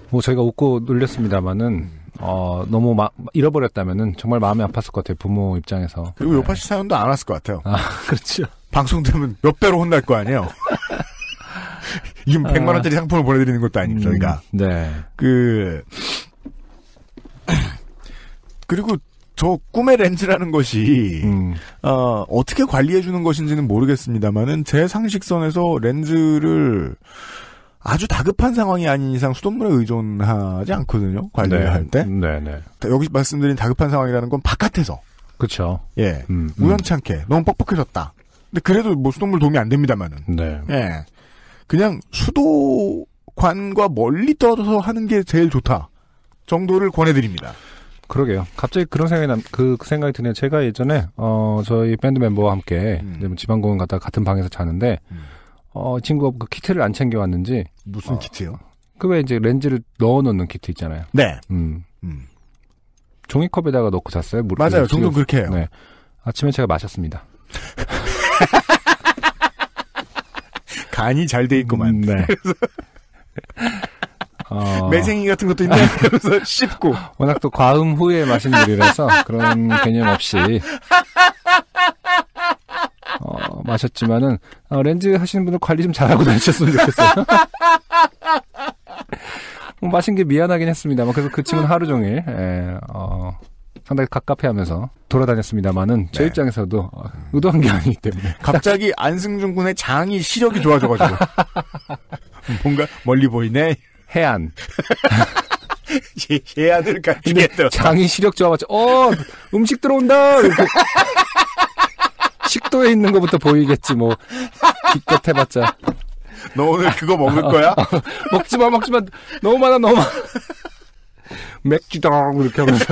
B: 뭐 저희가 웃고 놀렸습니다만은 너무 잃어버렸다면은 정말 마음이 아팠을 것 같아요. 부모 입장에서.
C: 그리고 요파 씨 사연도 안 왔을 것 같아요.
B: 그렇죠.
C: 방송되면 몇 배로 혼날 거 아니에요. 이건 100만 원짜리 상품을 보내드리는 것도 아니고 저희가.
B: 네.
C: 그리고 저 꿈의 렌즈라는 것이 어떻게 관리해주는 것인지는 모르겠습니다만은 제 상식선에서 렌즈를 아주 다급한 상황이 아닌 이상 수돗물에 의존하지 않거든요. 관리를 할 때.
B: 네네.
C: 여기 말씀드린 다급한 상황이라는 건 바깥에서.
B: 그렇죠.
C: 예. 우연찮게 너무 뻑뻑해졌다. 근데 그래도 뭐 수돗물 도움이 안 됩니다만은.
B: 네.
C: 예. 그냥 수도관과 멀리 떨어져서 하는 게 제일 좋다 정도를 권해드립니다.
B: 그러게요. 갑자기 그런 생각이 생각이 드네요. 제가 예전에 저희 밴드 멤버와 함께 지방공원 갔다가 같은 방에서 자는데 친구가 그 키트를 안 챙겨왔는지.
C: 무슨 키트요?
B: 그 왜 이제 렌즈를 넣어놓는 키트 있잖아요.
C: 네.
B: 종이컵에다가 넣고 잤어요.
C: 맞아요. 종종 그렇게 해요.
B: 네. 아침에 제가 마셨습니다.
C: 간이 잘 돼 있구만.
B: 네.
C: 매생이 같은 것도 있네. 그래서 씹고.
B: 워낙 또 과음 후에 마신 물이라서 그런 개념 없이 마셨지만은 렌즈 하시는 분들 관리 좀 잘하고 다니셨으면 좋겠어요. 마신 게 미안하긴 했습니다만 그래서 그 친구는 하루 종일 상당히 갑갑해하면서 돌아다녔습니다만은 제 입장에서도 의도한 게 아니기 때문에
C: 갑자기 안승준 군의 장이 시력이 좋아져가지고 뭔가 멀리 보이네.
B: 해안
C: 해안을 가지겠다.
B: 장이 시력 좋아봤자 음식 들어온다. 이렇게 식도에 있는 것부터 보이겠지 뭐 기껏 해봤자.
C: 너 오늘 그거 먹을 거야?
B: 먹지마 너무 많아 맥주다 이렇게 하면서.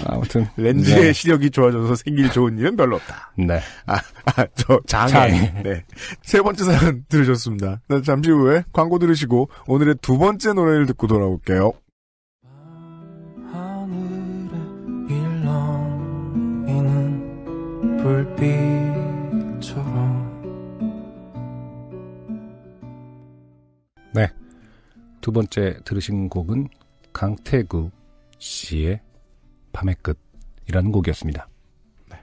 B: 아무튼
C: 렌즈의 시력이 좋아져서 생길 좋은 일은 별로 없다.
B: 네.
C: 저 장애. 네. 세 번째 사연 들으셨습니다. 잠시 후에 광고 들으시고 오늘의 두 번째 노래를 듣고 돌아올게요.
A: 하늘에 일렁이는 불빛처럼.
B: 네. 두 번째 들으신 곡은 강태구 씨의 밤의 끝이라는 곡이었습니다. 네.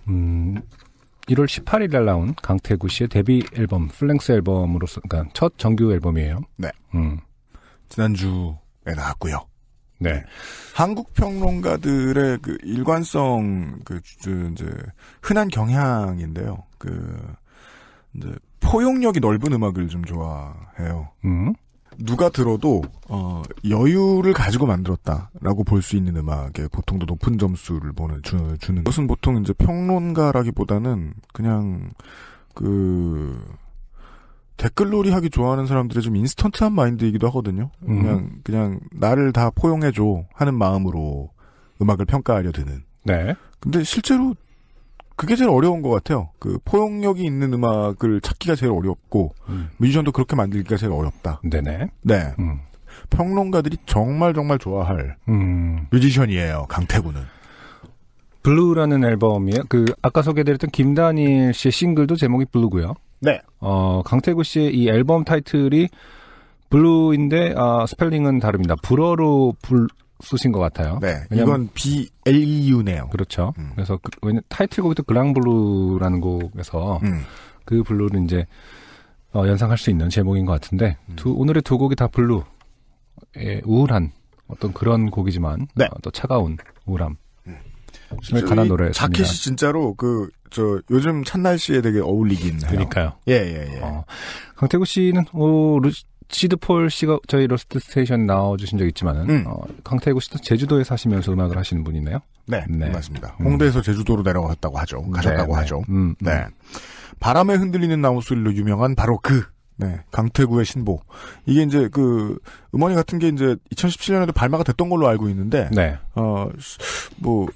B: 1월 18일 날 나온 강태구 씨의 데뷔 앨범 플랭스 앨범으로서 그러니까 첫 정규 앨범이에요.
C: 네. 지난주에 나왔고요.
B: 네.
C: 한국 평론가들의 그 일관성 이제 흔한 경향인데요. 이제 포용력이 넓은 음악을 좀 좋아해요. 누가 들어도 여유를 가지고 만들었다라고 볼 수 있는 음악에 보통 더 높은 점수를 주는 것은 보통 이제 평론가라기보다는 그냥 댓글놀이 하기 좋아하는 사람들의 좀 인스턴트한 마인드이기도 하거든요. 그냥 나를 다 포용해줘 하는 마음으로 음악을 평가하려 드는.
B: 네.
C: 근데 실제로 그게 제일 어려운 것 같아요. 포용력이 있는 음악을 찾기가 제일 어렵고, 뮤지션도 그렇게 만들기가 제일 어렵다.
B: 네네.
C: 네. 평론가들이 정말 좋아할 뮤지션이에요, 강태구는.
B: 블루라는 앨범이에요. 아까 소개드렸던 김다니엘 씨의 싱글도 제목이 블루고요.
C: 네.
B: 강태구 씨의 이 앨범 타이틀이 블루인데, 스펠링은 다릅니다. 불어로 쓰신 것 같아요.
C: 네, 이건 BLU네요.
B: 그렇죠. 그래서 왜냐면 타이틀곡이 또 그랑블루라는 곡에서 그 블루를 이제 연상할 수 있는 제목인 것 같은데 오늘의 두 곡이 다 블루의 우울한 어떤 그런 곡이지만
C: 네.
B: 또 차가운 우울함. 관한 노래였습니다.
C: 자켓이 진짜로 요즘 찬 날씨에 되게 어울리긴 해요.
B: 그러니까요.
C: 예.
B: 강태구 씨는 시드 폴 씨가 저희 로스트 스테이션 나와주신 적 있지만은 강태구 씨도 제주도에 사시면서 음악을 하시는 분이네요.
C: 네. 맞습니다. 홍대에서 제주도로 내려갔다고 하죠. 가셨다고 하죠. 네. 바람에 흔들리는 나무 소리로 유명한 바로 강태구의 신보. 이게 이제 음원이 같은 게 이제 2017년에도 발매가 됐던 걸로 알고 있는데,
B: 네.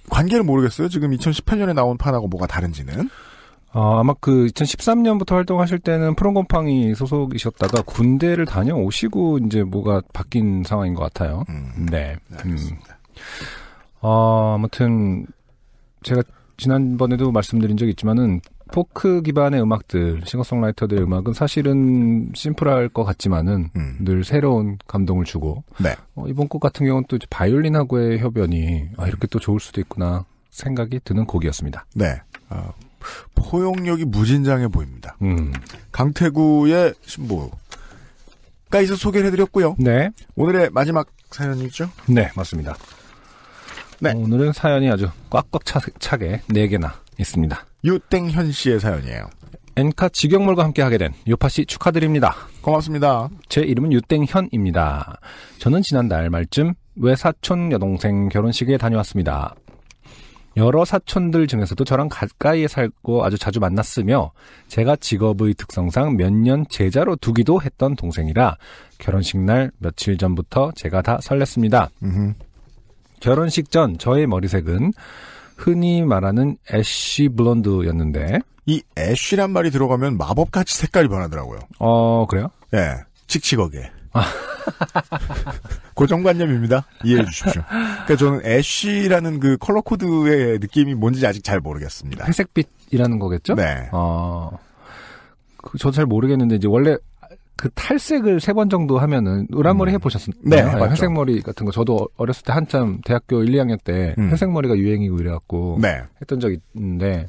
C: 관계를 모르겠어요. 지금 2018년에 나온 판하고 뭐가 다른지는.
B: 아마 2013년부터 활동하실 때는 프롬곰팡이 소속이셨다가 군대를 다녀오시고 이제 뭐가 바뀐 상황인 것 같아요. 네.
C: 알겠습니다.
B: 아무튼 제가 지난번에도 말씀드린 적이 있지만은 포크 기반의 음악들, 싱어송라이터들의 음악은 사실은 심플할 것 같지만은 늘 새로운 감동을 주고
C: 네.
B: 이번 곡 같은 경우는 또 이제 바이올린하고의 협연이 이렇게 또 좋을 수도 있구나 생각이 드는 곡이었습니다.
C: 네. 포용력이 무진장해 보입니다. 강태구의 신보가 있어 소개를 해드렸고요.
B: 네.
C: 오늘의 마지막 사연이죠?
B: 네, 맞습니다. 네. 오늘은 사연이 아주 꽉꽉 차게 4개나 있습니다.
C: 유땡현 씨의 사연이에요.
B: 엔카 직영몰과 함께 하게 된 요파 씨 축하드립니다.
C: 고맙습니다.
B: 제 이름은 유땡현입니다. 저는 지난달 말쯤 외사촌 여동생 결혼식에 다녀왔습니다. 여러 사촌들 중에서도 저랑 가까이에 살고 아주 자주 만났으며 제가 직업의 특성상 몇 년 제자로 두기도 했던 동생이라 결혼식 날 며칠 전부터 제가 다 설렜습니다. 결혼식 전 저의 머리색은 흔히 말하는 애쉬 블론드였는데
C: 이 애쉬란 말이 들어가면 마법같이 색깔이 변하더라고요.
B: 그래요?
C: 네. 칙칙하게. 고정관념입니다. 이해해 주십시오. 그러니까 저는 애쉬라는 그 컬러 코드의 느낌이 뭔지 아직 잘 모르겠습니다.
B: 회색빛이라는 거겠죠?
C: 네.
B: 저도 잘 모르겠는데 이제 원래 그 탈색을 3번 정도 하면은 노란머리 해보셨나요?
C: 네,
B: 회색 머리 같은 거 저도 어렸을 때 한참 대학교 1, 2학년 때 회색 머리가 유행이고 이래갖고
C: 네.
B: 했던 적이 있는데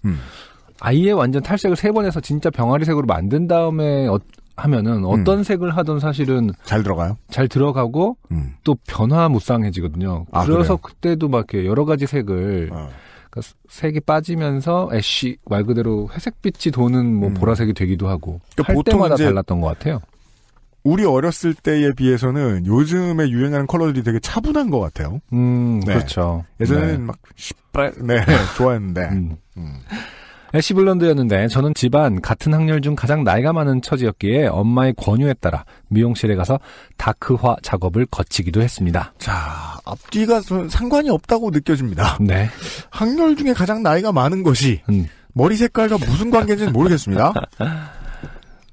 B: 아예 완전 탈색을 3번 해서 진짜 병아리색으로 만든 다음에 하면은 어떤 색을 하든 사실은
C: 잘 들어가요?
B: 잘 들어가고 또 변화무쌍해지거든요. 그래서 그때도 막 이렇게 여러 가지 색을 그러니까 색이 빠지면서 애쉬 말 그대로 회색빛이 도는 뭐 보라색이 되기도 하고 그러니까 할 때마다 달랐던 것 같아요.
C: 우리 어렸을 때에 비해서는 요즘에 유행하는 컬러들이 되게 차분한 것 같아요.
B: 네. 그렇죠.
C: 예전에는 막 시뻘 좋아했는데.
B: 애쉬 블론드였는데 저는 집안 같은 학년 중 가장 나이가 많은 처지였기에 엄마의 권유에 따라 미용실에 가서 다크화 작업을 거치기도 했습니다.
C: 자, 앞뒤가 상관이 없다고 느껴집니다.
B: 네.
C: 학년 중에 가장 나이가 많은 것이 머리 색깔과 무슨 관계인지는 모르겠습니다.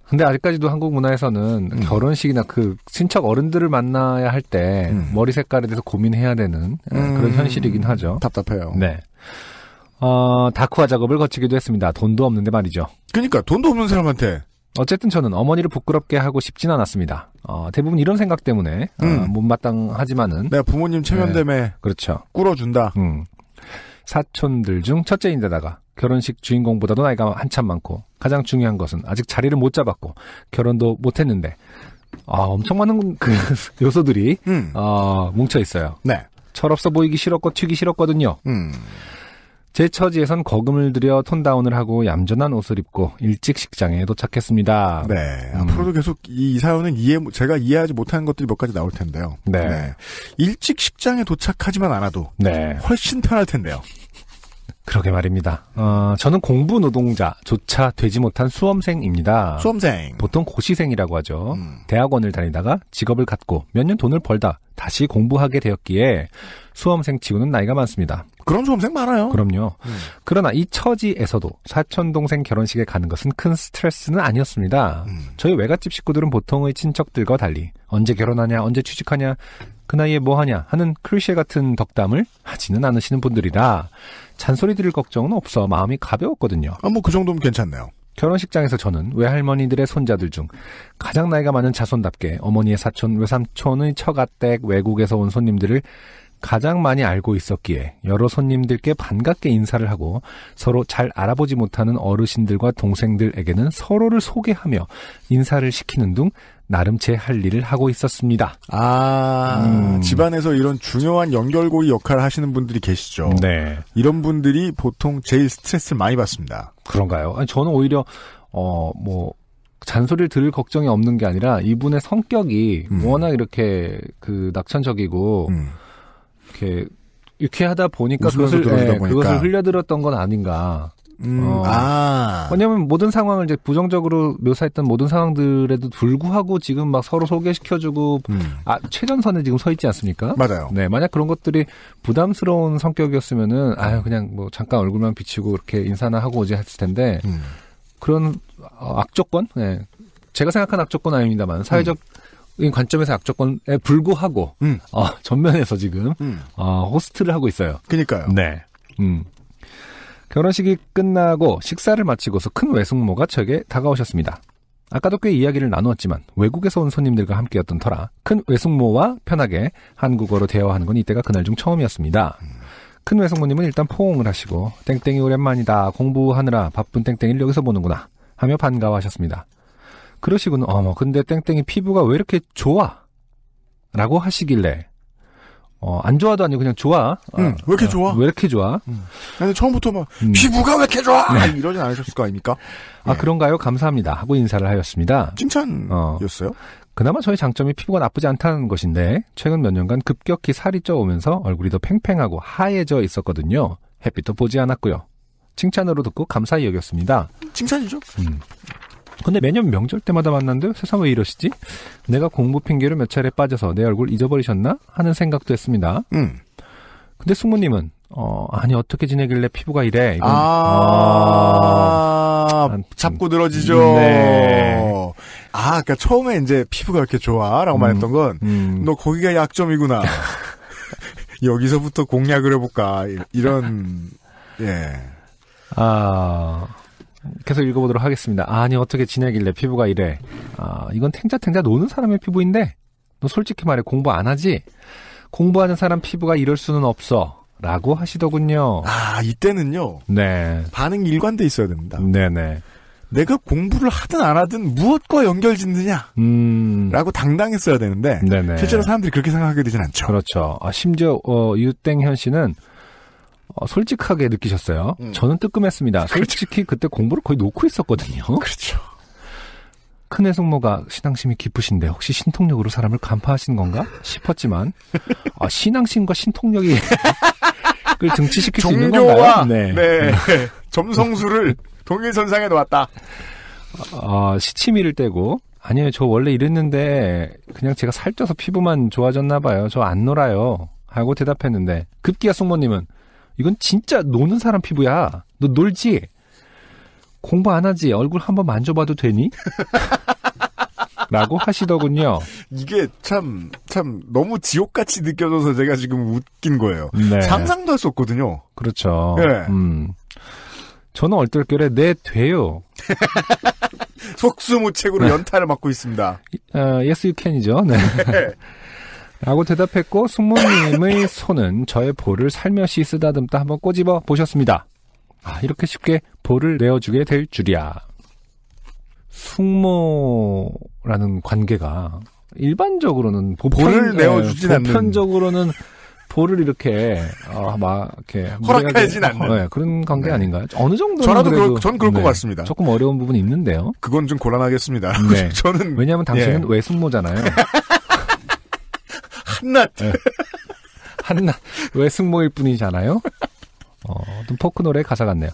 B: 근데 아직까지도 한국 문화에서는 결혼식이나 그 친척 어른들을 만나야 할 때 머리 색깔에 대해서 고민해야 되는 그런 현실이긴 하죠.
C: 답답해요.
B: 네. 다크화 작업을 거치기도 했습니다. 돈도 없는데 말이죠.
C: 그러니까 돈도 없는 사람한테.
B: 어쨌든 저는 어머니를 부끄럽게 하고 싶진 않았습니다. 대부분 이런 생각 때문에 못마땅하지만은
C: 내가 부모님 체면됨에
B: 네, 그렇죠.
C: 꿇어준다.
B: 사촌들 중 첫째인데다가 결혼식 주인공보다도 나이가 한참 많고 가장 중요한 것은 아직 자리를 못 잡았고 결혼도 못했는데 엄청 많은 그 요소들이 뭉쳐 있어요.
C: 네.
B: 철없어 보이기 싫었고 튀기 싫었거든요. 제 처지에선 거금을 들여 톤다운을 하고 얌전한 옷을 입고 일찍 식장에 도착했습니다.
C: 네. 앞으로도 계속 이 사연은 제가 이해하지 못하는 것들이 몇 가지 나올 텐데요.
B: 네.
C: 네. 일찍 식장에 도착하지만 않아도
B: 네.
C: 훨씬 편할 텐데요.
B: 그러게 말입니다. 저는 공부 노동자조차 되지 못한 수험생입니다.
C: 수험생.
B: 보통 고시생이라고 하죠. 대학원을 다니다가 직업을 갖고 몇 년 돈을 벌다 다시 공부하게 되었기에 수험생 치고는 나이가 많습니다.
C: 그런 수험생 많아요.
B: 그럼요. 그러나 이 처지에서도 사촌동생 결혼식에 가는 것은 큰 스트레스는 아니었습니다. 저희 외갓집 식구들은 보통의 친척들과 달리 언제 결혼하냐, 언제 취직하냐, 그 나이에 뭐 하냐 하는 클리셰 같은 덕담을 하지는 않으시는 분들이라 잔소리 들을 걱정은 없어 마음이 가벼웠거든요.
C: 뭐 그 정도면 괜찮네요.
B: 결혼식장에서 저는 외할머니들의 손자들 중 가장 나이가 많은 자손답게 어머니의 사촌, 외삼촌의 처가댁, 외국에서 온 손님들을 가장 많이 알고 있었기에 여러 손님들께 반갑게 인사를 하고 서로 잘 알아보지 못하는 어르신들과 동생들에게는 서로를 소개하며 인사를 시키는 등 나름 제 할 일을 하고 있었습니다.
C: 집안에서 이런 중요한 연결고리 역할을 하시는 분들이 계시죠.
B: 네.
C: 이런 분들이 보통 제일 스트레스를 많이 받습니다.
B: 그런가요? 아니, 저는 오히려 잔소리를 들을 걱정이 없는 게 아니라 이분의 성격이 워낙 이렇게 그 낙천적이고 이렇게 유쾌하다 보니까 그것을 흘려들었던 건 아닌가. 왜냐면 모든 상황을 이제 부정적으로 묘사했던 모든 상황들에도 불구하고 지금 막 서로 소개시켜주고 최전선에 지금 서 있지 않습니까?
C: 맞아요.
B: 네, 만약 그런 것들이 부담스러운 성격이었으면은 그냥 뭐 잠깐 얼굴만 비치고 이렇게 인사나 하고 오지 했을 텐데 그런 악조건, 네, 제가 생각한 악조건 아닙니다만 사회적 관점에서 악조건에 불구하고 전면에서 지금 호스트를 하고 있어요.
C: 그러니까요.
B: 네. 결혼식이 끝나고 식사를 마치고서 큰 외숙모가 저에게 다가오셨습니다. 아까도 꽤 이야기를 나누었지만 외국에서 온 손님들과 함께였던 터라 큰 외숙모와 편하게 한국어로 대화하는 건 이때가 그날 중 처음이었습니다. 큰 외숙모님은 일단 포옹을 하시고 땡땡이 오랜만이다. 공부하느라 바쁜 땡땡이를 여기서 보는구나 하며 반가워하셨습니다. 그러시고는 근데 땡땡이 피부가 왜 이렇게 좋아? 라고 하시길래 안 좋아도 아니고 그냥 좋아.
C: 왜 이렇게 좋아?
B: 왜 이렇게 좋아?
C: 근데 처음부터 막 피부가 왜 이렇게 좋아? 네. 이러진 않으셨을 거 아닙니까?
B: 아, 그런가요? 감사합니다. 하고 인사를 하였습니다.
C: 칭찬이었어요?
B: 그나마 저의 장점이 피부가 나쁘지 않다는 것인데 최근 몇 년간 급격히 살이 쪄오면서 얼굴이 더 팽팽하고 하얘져 있었거든요. 햇빛도 보지 않았고요. 칭찬으로 듣고 감사히 여겼습니다.
C: 칭찬이죠?
B: 근데 매년 명절 때마다 만났는데 세상 왜 이러시지? 내가 공부 핑계로 몇 차례 빠져서 내 얼굴 잊어버리셨나? 하는 생각도 했습니다. 근데 숙모님은 아니 어떻게 지내길래 피부가 이래? 이건,
C: 잡고 늘어지죠.
B: 네.
C: 그러니까 처음에 이제 피부가 이렇게 좋아라고 말했던 건 너 거기가 약점이구나. 여기서부터 공략을 해볼까 이런
B: 계속 읽어보도록 하겠습니다. 아니 어떻게 지내길래 피부가 이래? 이건 탱자탱자 노는 사람의 피부인데 너 솔직히 말해 공부 안 하지? 공부하는 사람 피부가 이럴 수는 없어. 라고 하시더군요.
C: 이때는요.
B: 네.
C: 반응이 일관돼 있어야 됩니다.
B: 네네.
C: 내가 공부를 하든 안 하든 무엇과 연결짓느냐? 라고 당당했어야 되는데
B: 네네.
C: 실제로 사람들이 그렇게 생각하게 되진 않죠.
B: 그렇죠. 심지어 유땡현 씨는 솔직하게 느끼셨어요. 저는 뜨끔했습니다. 솔직히 그때 공부를 거의 놓고 있었거든요.
C: 그렇죠.
B: 큰 외숙모가 신앙심이 깊으신데 혹시 신통력으로 사람을 간파하신 건가 싶었지만 신앙심과 신통력이 그걸 등치시킬 수 있는 건가요?
C: 네. 점성술을 동일선상에 놓았다.
B: 시치미를 떼고 아니에요. 저 원래 이랬는데 그냥 제가 살쪄서 피부만 좋아졌나 봐요. 저 안 놀아요. 하고 대답했는데 급기야 숙모님은 이건 진짜 노는 사람 피부야. 너 놀지? 공부 안 하지? 얼굴 한번 만져봐도 되니? 라고 하시더군요.
C: 이게 참 너무 지옥같이 느껴져서 제가 지금 웃긴 거예요.
B: 네.
C: 상상도 할 수 없거든요.
B: 그렇죠.
C: 네.
B: 저는 얼떨결에 네, 돼요.
C: 속수무책으로 연타를 맞고 있습니다.
B: Yes, you can이죠. 네. 라고 대답했고 숙모님의 손은 저의 볼을 살며시 쓰다듬다 한번 꼬집어 보셨습니다. 이렇게 쉽게 볼을 내어주게 될 줄이야. 숙모라는 관계가 일반적으로는
C: 볼을 내어주진 않는
B: 보편적으로는 볼을 이렇게 이렇게
C: 허락하진 않는
B: 네, 그런 관계 아닌가요? 어느 정도는
C: 전 그럴 것 같습니다.
B: 조금 어려운 부분이 있는데요.
C: 그건 좀 곤란하겠습니다.
B: 네.
C: 저는
B: 왜냐하면 당신은 외숙모잖아요.
C: 한낱
B: 한낱 외숙모일 뿐이잖아요. 좀 포크 노래 가사 같네요.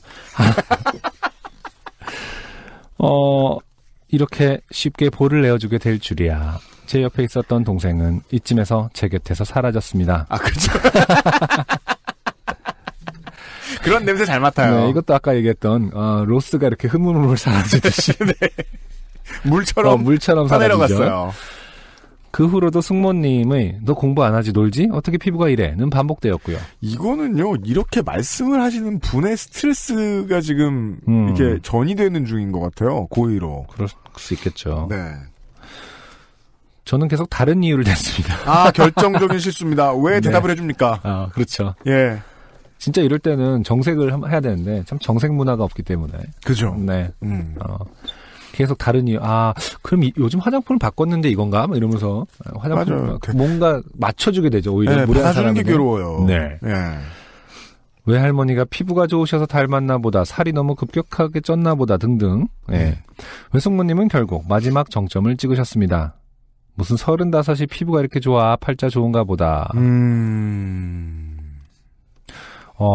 B: 이렇게 쉽게 볼을 내어주게 될 줄이야. 제 옆에 있었던 동생은 이쯤에서 제 곁에서 사라졌습니다.
C: 그렇죠. 그런 냄새 잘 맡아요.
B: 네, 이것도 아까 얘기했던 로스가 이렇게 흐물흐물 사라지듯이
C: 네. 물처럼
B: 사라지죠. 그 후로도 숙모님의 너 공부 안 하지 놀지? 어떻게 피부가 이래?는 반복되었고요.
C: 이거는요. 이렇게 말씀을 하시는 분의 스트레스가 지금 이렇게 전이되는 중인 것 같아요. 고의로.
B: 그럴 수 있겠죠.
C: 네.
B: 저는 계속 다른 이유를 댔습니다.
C: 결정적인 실수입니다. 왜 대답을 해줍니까?
B: 그렇죠.
C: 예.
B: 진짜 이럴 때는 정색을 해야 되는데 참 정색 문화가 없기 때문에.
C: 그죠.
B: 네. 계속 다른 이유. 그럼 요즘 화장품을 바꿨는데 이건가? 이러면서 화장품 뭔가 맞춰주게 되죠. 오히려
C: 네,
B: 무례한
C: 사람은 게 괴로워요.
B: 네. 외할머니가 피부가 좋으셔서 닮았나 보다, 살이 너무 급격하게 쪘나 보다 등등. 외숙모님은 결국 마지막 정점을 찍으셨습니다. 무슨 35이 피부가 이렇게 좋아, 팔자 좋은가 보다.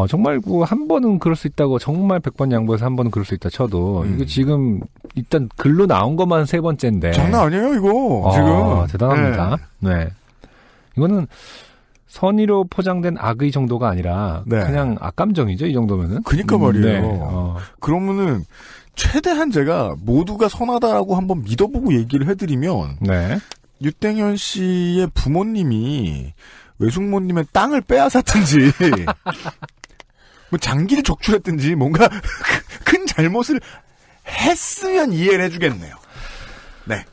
B: 정말 한 번은 그럴 수 있다고, 정말 100번 양보해서 한 번은 그럴 수 있다 쳐도, 이거 지금 일단 글로 나온 것만 3번째인데.
C: 장난 아니에요, 이거. 지금.
B: 대단합니다. 네. 이거는 선의로 포장된 악의 정도가 아니라, 그냥 악감정이죠, 이 정도면은.
C: 그니까 말이에요. 그러면은, 최대한 제가 모두가 선하다라고 한번 믿어보고 얘기를 해드리면, 유땡현 씨의 부모님이 외숙모님의 땅을 빼앗았든지 뭐 장기를 적출했든지 뭔가 큰 잘못을 했으면 이해를 해주겠네요. 네.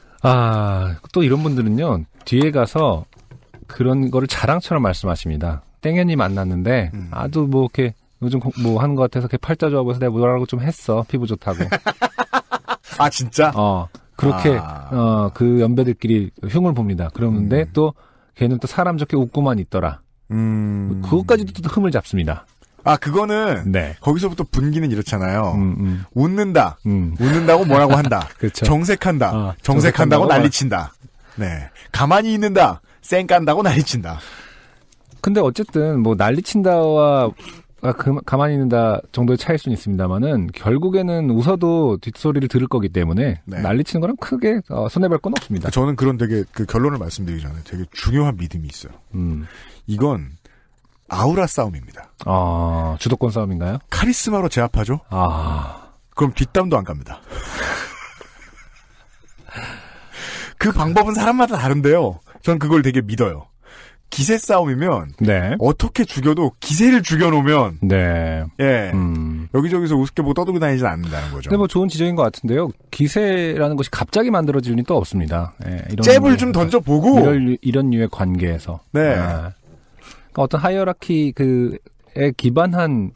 B: 또 이런 분들은요, 뒤에 가서 그런 거를 자랑처럼 말씀하십니다. 땡연이 만났는데, 아주 뭐, 이렇게, 요즘 뭐 하는 것 같아서, 팔자 좋아 보여서 내가 뭐라고 좀 했어. 피부 좋다고.
C: 아, 진짜?
B: 그렇게, 그 연배들끼리 흉을 봅니다. 그러는데 또, 걔는 또 사람 좋게 웃고만 있더라. 그것까지도 또 흠을 잡습니다.
C: 그거는,
B: 네.
C: 거기서부터 분기는 이렇잖아요. 웃는다. 웃는다고 뭐라고 한다.
B: 그렇죠.
C: 정색한다. 정색한다고 난리친다. 네. 가만히 있는다. 쌩 깐다고 난리친다.
B: 근데 어쨌든, 뭐, 난리친다와, 가만히 있는다 정도의 차이일 수는 있습니다만은, 결국에는 웃어도 뒷소리를 들을 거기 때문에, 네. 난리치는 거랑 크게, 손해볼 건 없습니다.
C: 저는 그런 되게, 결론을 말씀드리기 전에 되게 중요한 믿음이 있어요. 이건, 아우라 싸움입니다.
B: 주도권 싸움인가요?
C: 카리스마로 제압하죠? 그럼 뒷담도 안 갑니다. 그 방법은 사람마다 다른데요. 전 그걸 되게 믿어요. 기세 싸움이면
B: 네.
C: 어떻게 죽여도 기세를 죽여놓으면
B: 네.
C: 예 여기저기서 우습게 뭐 떠들고 다니진 않는다는 거죠.
B: 근데 뭐 좋은 지적인 것 같은데요. 기세라는 것이 갑자기 만들어질 일은 또 없습니다. 예, 이런
C: 잽을 좀 던져보고
B: 이런 류의 관계에서
C: 네.
B: 그러니까 어떤 하이어라키에 기반한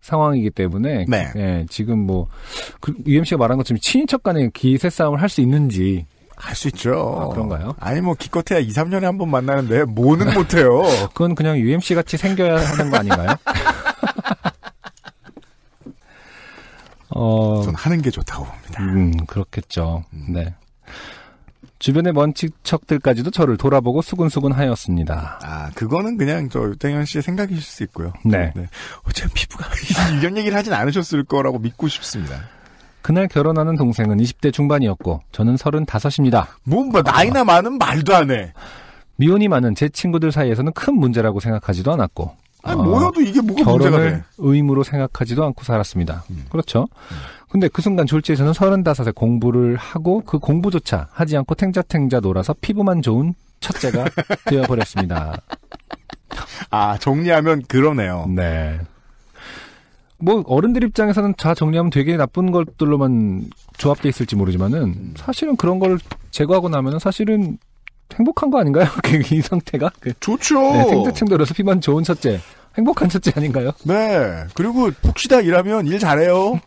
B: 상황이기 때문에
C: 네.
B: 예, 지금 뭐 UMC가 말한 것처럼 친인척 간의 기세 싸움을 할 수 있는지
C: 할 수 있죠.
B: 그런가요?
C: 아니 뭐 기껏해야 2, 3년에 한 번 만나는데 뭐는 못해요.
B: 그건 그냥 UMC 같이 생겨야 하는 거 아닌가요?
C: 전 하는 게 좋다고 봅니다.
B: 그렇겠죠. 네. 주변의 먼 친척들까지도 저를 돌아보고 수근수근 하였습니다.
C: 그거는 그냥 유땡현 씨의 생각이실 수 있고요.
B: 네.
C: 어차피 피부가 이런 얘기를 하진 않으셨을 거라고 믿고 싶습니다.
B: 그날 결혼하는 동생은 20대 중반이었고 저는 35입니다.
C: 뭐 나이나 많은 말도 안 해.
B: 미혼이 많은 제 친구들 사이에서는 큰 문제라고 생각하지도 않았고
C: 뭐여도 이게 뭐가 문제가 돼.
B: 결혼을 의무로 생각하지도 않고 살았습니다. 그렇죠. 근데 그 순간 졸지에서는 35에 공부를 하고 그 공부조차 하지 않고 탱자탱자 놀아서 피부만 좋은 첫째가 되어버렸습니다.
C: 정리하면 그러네요.
B: 네. 뭐 어른들 입장에서는 다 정리하면 되게 나쁜 것들로만 조합돼 있을지 모르지만은 사실은 그런 걸 제거하고 나면은 사실은 행복한 거 아닌가요? 이 상태가
C: 좋죠.
B: 네, 탱자탱자 놀아서 피만 좋은 첫째. 행복한 첫째 아닌가요?
C: 네. 그리고 푹 쉬다 일하면 일 잘해요.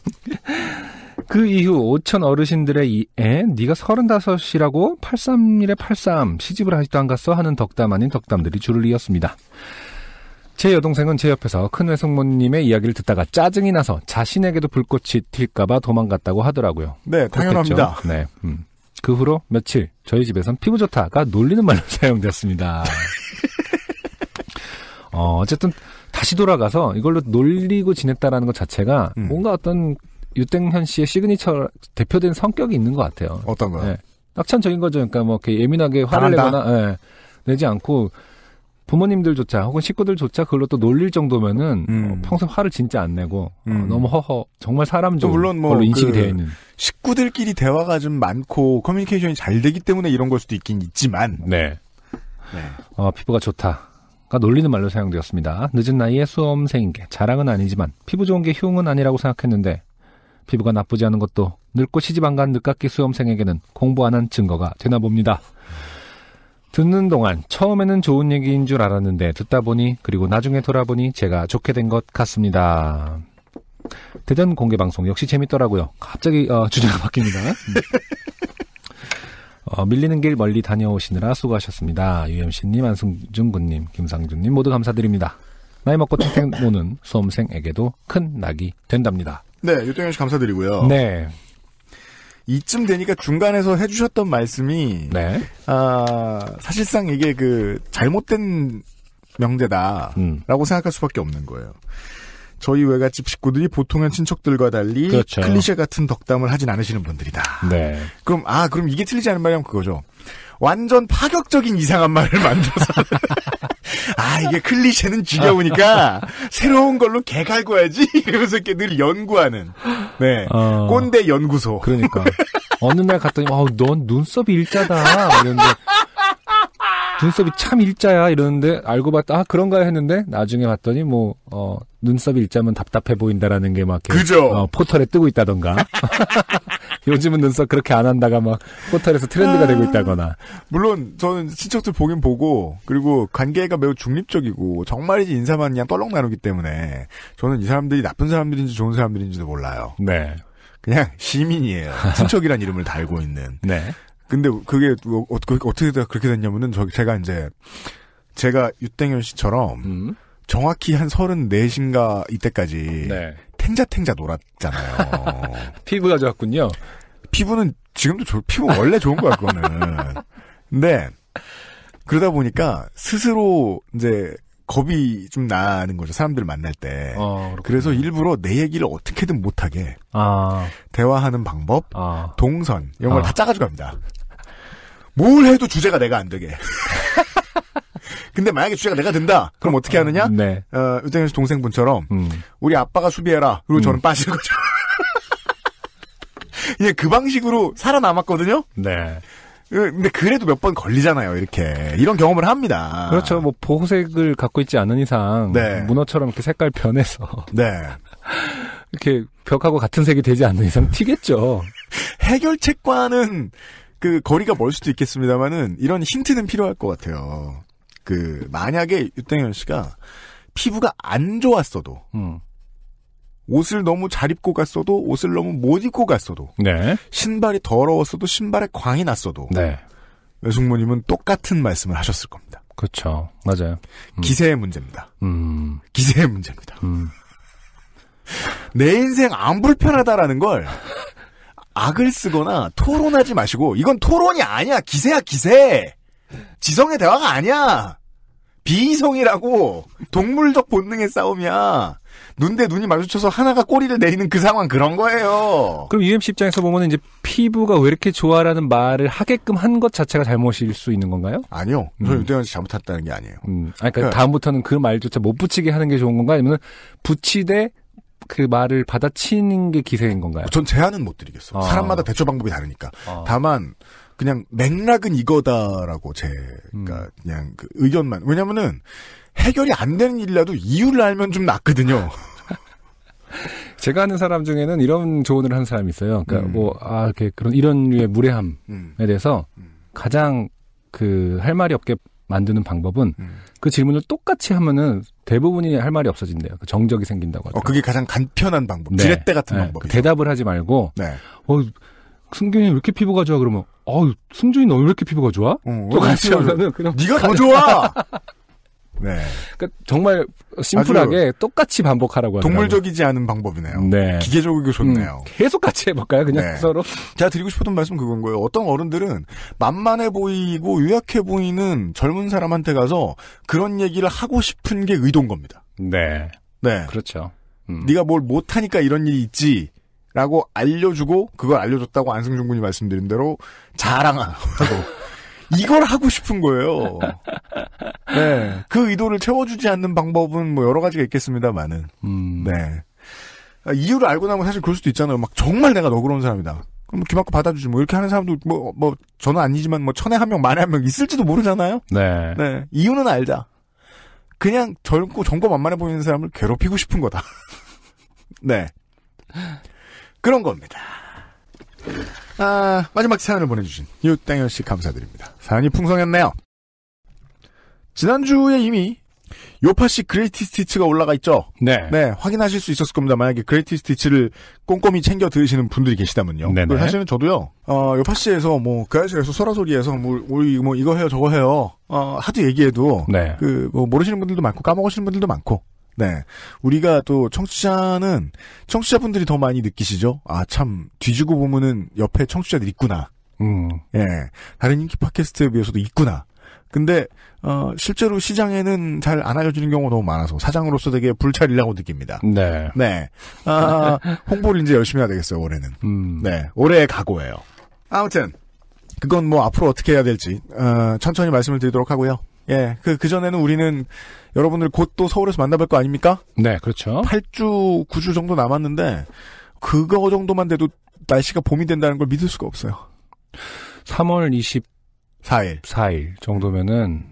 B: 그 이후 5천 어르신들의 네가 35이라고 83이래 83 시집을 아직도 안 갔어 하는 덕담 아닌 덕담들이 줄을 이었습니다. 제 여동생은 제 옆에서 큰 외숙모님의 이야기를 듣다가 짜증이 나서 자신에게도 불꽃이 튈까봐 도망갔다고 하더라고요.
C: 네, 당연합니다.
B: 그렇겠죠? 네. 그 후로 며칠 저희 집에선 피부 좋다가 놀리는 말로 사용되었습니다. 어쨌든 다시 돌아가서 이걸로 놀리고 지냈다라는 것 자체가 뭔가 어떤 유땡현 씨의 시그니처 대표된 성격이 있는 것 같아요.
C: 어떤 거요?
B: 네. 낙천적인 거죠. 그러니까 뭐 이렇게 예민하게 화를 내거나 내지 않고 부모님들조차 혹은 식구들조차 그걸로 또 놀릴 정도면은 평소에 화를 진짜 안 내고 너무 정말 사람 좋은
C: 물론
B: 걸로 인식이 되어 있는
C: 식구들끼리 대화가 좀 많고 커뮤니케이션이 잘 되기 때문에 이런 걸 수도 있긴 있지만
B: 네. 피부가 좋다가 놀리는 말로 사용되었습니다. 늦은 나이에 수험생인 게 자랑은 아니지만 피부 좋은 게 흉은 아니라고 생각했는데 피부가 나쁘지 않은 것도 늙고 시집 안 간 늦깎이 수험생에게는 공부 안 한 증거가 되나 봅니다. 듣는 동안 처음에는 좋은 얘기인 줄 알았는데 듣다 보니 그리고 나중에 돌아보니 제가 좋게 된 것 같습니다. 대전 공개방송 역시 재밌더라고요. 갑자기 주제가 바뀝니다. 밀리는 길 멀리 다녀오시느라 수고하셨습니다. UMC님, 안승준군님, 김상준님 모두 감사드립니다. 나이 먹고 탱탱 노는 수험생에게도 큰 낙이 된답니다.
C: 네, 유땡현 씨 감사드리고요.
B: 네.
C: 이쯤 되니까 중간에서 해주셨던 말씀이 사실상 이게 잘못된 명제다라고 생각할 수밖에 없는 거예요. 저희 외갓집 식구들이 보통의 친척들과 달리
B: 그렇죠.
C: 클리셰 같은 덕담을 하진 않으시는 분들이다.
B: 네.
C: 그럼 이게 틀리지 않은 말이면 그거죠. 완전 파격적인 이상한 말을 만들어서 이게 클리셰는 지겨우니까 새로운 걸로 개 갈궈야지 이러면서 이렇게 늘 연구하는 꼰대 연구소.
B: 그러니까 어느 날 갔더니 넌 눈썹이 일자다 이랬는데 눈썹이 참 일자야 이러는데 알고 봤다 아 그런가 했는데 나중에 봤더니 뭐 눈썹이 일자면 답답해 보인다라는 게 막
C: 그죠.
B: 포털에 뜨고 있다던가 요즘은 눈썹 그렇게 안 한다가 막 포털에서 트렌드가 되고 있다거나
C: 물론 저는 친척들 보긴 보고 그리고 관계가 매우 중립적이고 정말이지 인사만 그냥 떨렁 나누기 때문에 저는 이 사람들이 나쁜 사람들인지 좋은 사람들인지도 몰라요.
B: 네.
C: 그냥 시민이에요. 친척이란 이름을 달고 있는.
B: 네. 근데
C: 그게 어떻게 그렇게 됐냐면은 제가 유땡현 씨처럼 정확히 한 34인가 이때까지
B: 네.
C: 탱자 놀았잖아요.
B: 피부가 좋았군요.
C: 피부는 지금도 피부 원래 좋은 거야 그거는. 근데 그러다 보니까 스스로 이제 겁이 좀 나는 거죠. 사람들 만날 때. 그래서 일부러 내 얘기를 어떻게든 못하게 대화하는 방법, 동선 이런 걸 다 짜가지고 갑니다. 뭘 해도 주제가 내가 안 되게. 근데 만약에 주제가 내가 된다. 그럼 어떻게 하느냐?
B: 네.
C: 유땡현 씨 동생분처럼 우리 아빠가 수비해라. 그리고 저는 빠지는 거죠. 예, 그 방식으로 살아남았거든요.
B: 네.
C: 근데 그래도 몇 번 걸리잖아요. 이렇게 이런 경험을 합니다.
B: 그렇죠. 뭐 보호색을 갖고 있지 않은 이상
C: 네.
B: 문어처럼 이렇게 색깔 변해서
C: 네.
B: 이렇게 벽하고 같은 색이 되지 않는 이상 튀겠죠.
C: 해결책과는 그 거리가 멀 수도 있겠습니다만은 이런 힌트는 필요할 것 같아요. 만약에 유땡현 씨가 피부가 안 좋았어도 옷을 너무 잘 입고 갔어도 옷을 너무 못 입고 갔어도
B: 네.
C: 신발이 더러웠어도 신발에 광이 났어도
B: 네.
C: 외숙모님은 똑같은 말씀을 하셨을 겁니다.
B: 그렇죠. 맞아요.
C: 기세의 문제입니다. 기세의 문제입니다. 내 인생 안 불편하다라는 걸 악을 쓰거나 토론하지 마시고 이건 토론이 아니야. 기세야 기세. 지성의 대화가 아니야. 비이성이라고. 동물적 본능의 싸움이야. 눈 대 눈이 마주쳐서 하나가 꼬리를 내리는 그 상황 그런 거예요.
B: 그럼 UMC 입장에서 보면 이제 피부가 왜 이렇게 좋아라는 말을 하게끔 한 것 자체가 잘못일 수 있는 건가요?
C: 아니요. 저는 유땡현 씨 잘못했다는 게 아니에요.
B: 그러니까 다음부터는 그 말조차 못 붙이게 하는 게 좋은 건가? 아니면 붙이되 그 말을 받아치는 게 기세인 건가요?
C: 전 제안은 못 드리겠어요. 사람마다 대처 방법이 다르니까. 다만 그냥 맥락은 이거다라고 제가 그냥 그 의견만. 왜냐면은 해결이 안 되는 일이라도 이유를 알면 좀 낫거든요.
B: 제가 아는 사람 중에는 이런 조언을 하는 사람이 있어요. 그러니까 이렇게 이런 류의 무례함에 대해서 가장 할 말이 없게 만드는 방법은 그 질문을 똑같이 하면은 대부분이 할 말이 없어진대요. 정적이 생긴다고 하더라고요.
C: 그게 가장 간편한 방법. 네. 지렛대 같은 방법이죠.
B: 대답을 하지 말고
C: 네.
B: 승균이 왜 이렇게 피부가 좋아? 그러면 승준이 너 왜 이렇게 피부가 좋아? 똑같이 하면은 그냥
C: 네가 더 좋아. 네.
B: 그러니까 정말 심플하게 똑같이 반복하라고 하더라고요.
C: 동물적이지 않은 방법이네요.
B: 네.
C: 기계적이고 좋네요.
B: 계속 같이 해볼까요? 그냥
C: 네.
B: 서로.
C: 제가 드리고 싶었던 말씀 그건 거예요. 어떤 어른들은 만만해 보이고 유약해 보이는 젊은 사람한테 가서 그런 얘기를 하고 싶은 게 의도인 겁니다.
B: 네.
C: 네.
B: 그렇죠.
C: 네가 뭘 못하니까 이런 일이 있지. 라고 알려주고 그걸 알려줬다고 안승준 군이 말씀드린 대로 자랑하고 이걸 하고 싶은 거예요. 네. 그 의도를 채워주지 않는 방법은 뭐 여러 가지가 있겠습니다만은. 네. 이유를 알고 나면 사실 그럴 수도 있잖아요. 막 정말 내가 너그러운 사람이다. 그럼 귀 막고 받아주지. 뭐 이렇게 하는 사람도 저는 아니지만 천에 한 명, 만에 한 명 있을지도 모르잖아요.
B: 네.
C: 네. 이유는 알자. 그냥 젊고 정거만만해 보이는 사람을 괴롭히고 싶은 거다. 네. 그런 겁니다. 마지막 사연을 보내주신 유땡현 씨 감사드립니다. 사연이 풍성했네요. 지난주에 이미 요파시 그레이티 스티치가 올라가 있죠?
B: 네.
C: 네, 확인하실 수 있었을 겁니다. 만약에 그레이티 스티치를 꼼꼼히 챙겨 들으시는 분들이 계시다면요.
B: 네네.
C: 사실은 저도요, 요파시에서 그 아저씨에서 소라소리에서 우리 이거 해요, 저거 해요, 하도 얘기해도,
B: 네.
C: 모르시는 분들도 많고, 까먹으시는 분들도 많고, 네. 우리가 또 청취자분들이 더 많이 느끼시죠? 참, 뒤지고 보면은 옆에 청취자들이 있구나. 예. 다른 인기 팟캐스트에 비해서도 있구나. 근데, 실제로 시장에는 잘 안 알려지는 경우가 너무 많아서 사장으로서 되게 불찰이라고 느낍니다.
B: 네.
C: 네. 홍보를 이제 열심히 해야 되겠어요, 올해는. 네. 올해의 각오예요. 아무튼, 그건 앞으로 어떻게 해야 될지, 천천히 말씀을 드리도록 하고요. 예. 그전에는 우리는 여러분들 곧 또 서울에서 만나뵐 거 아닙니까?
B: 네, 그렇죠.
C: 8주, 9주 정도 남았는데, 그거 정도만 돼도 날씨가 봄이 된다는 걸 믿을 수가 없어요.
B: 3월
C: 4일.
B: 4일 정도면은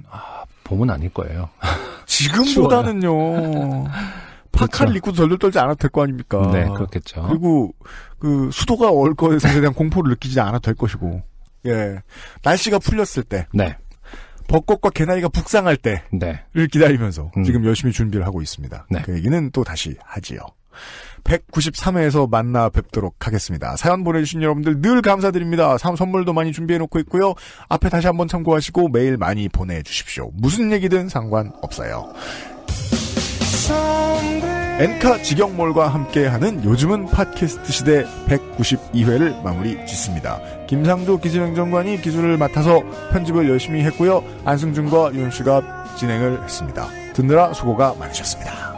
B: 봄은 아닐 거예요.
C: 지금보다는요. 파카를 그렇죠. 입고 덜덜 떨지 않아도 될 거 아닙니까?
B: 네, 그렇겠죠.
C: 그리고 그 수도가 얼 것에 대한 공포를 느끼지 않아도 될 것이고. 예. 날씨가 풀렸을 때.
B: 네.
C: 벚꽃과 개나리가 북상할 때를
B: 네.
C: 기다리면서 지금 열심히 준비를 하고 있습니다.
B: 네.
C: 그 얘기는 또 다시 하지요. 193회에서 만나 뵙도록 하겠습니다. 사연 보내주신 여러분들 늘 감사드립니다. 선물도 많이 준비해놓고 있고요. 앞에 다시 한번 참고하시고 메일 많이 보내주십시오. 무슨 얘기든 상관없어요. 엔카 직영몰과 함께하는 요즘은 팟캐스트 시대 192회를 마무리 짓습니다. 김상조 기술행정관이 기술을 맡아서 편집을 열심히 했고요. 안승준과 유현씨가 진행을 했습니다. 듣느라 수고가 많으셨습니다.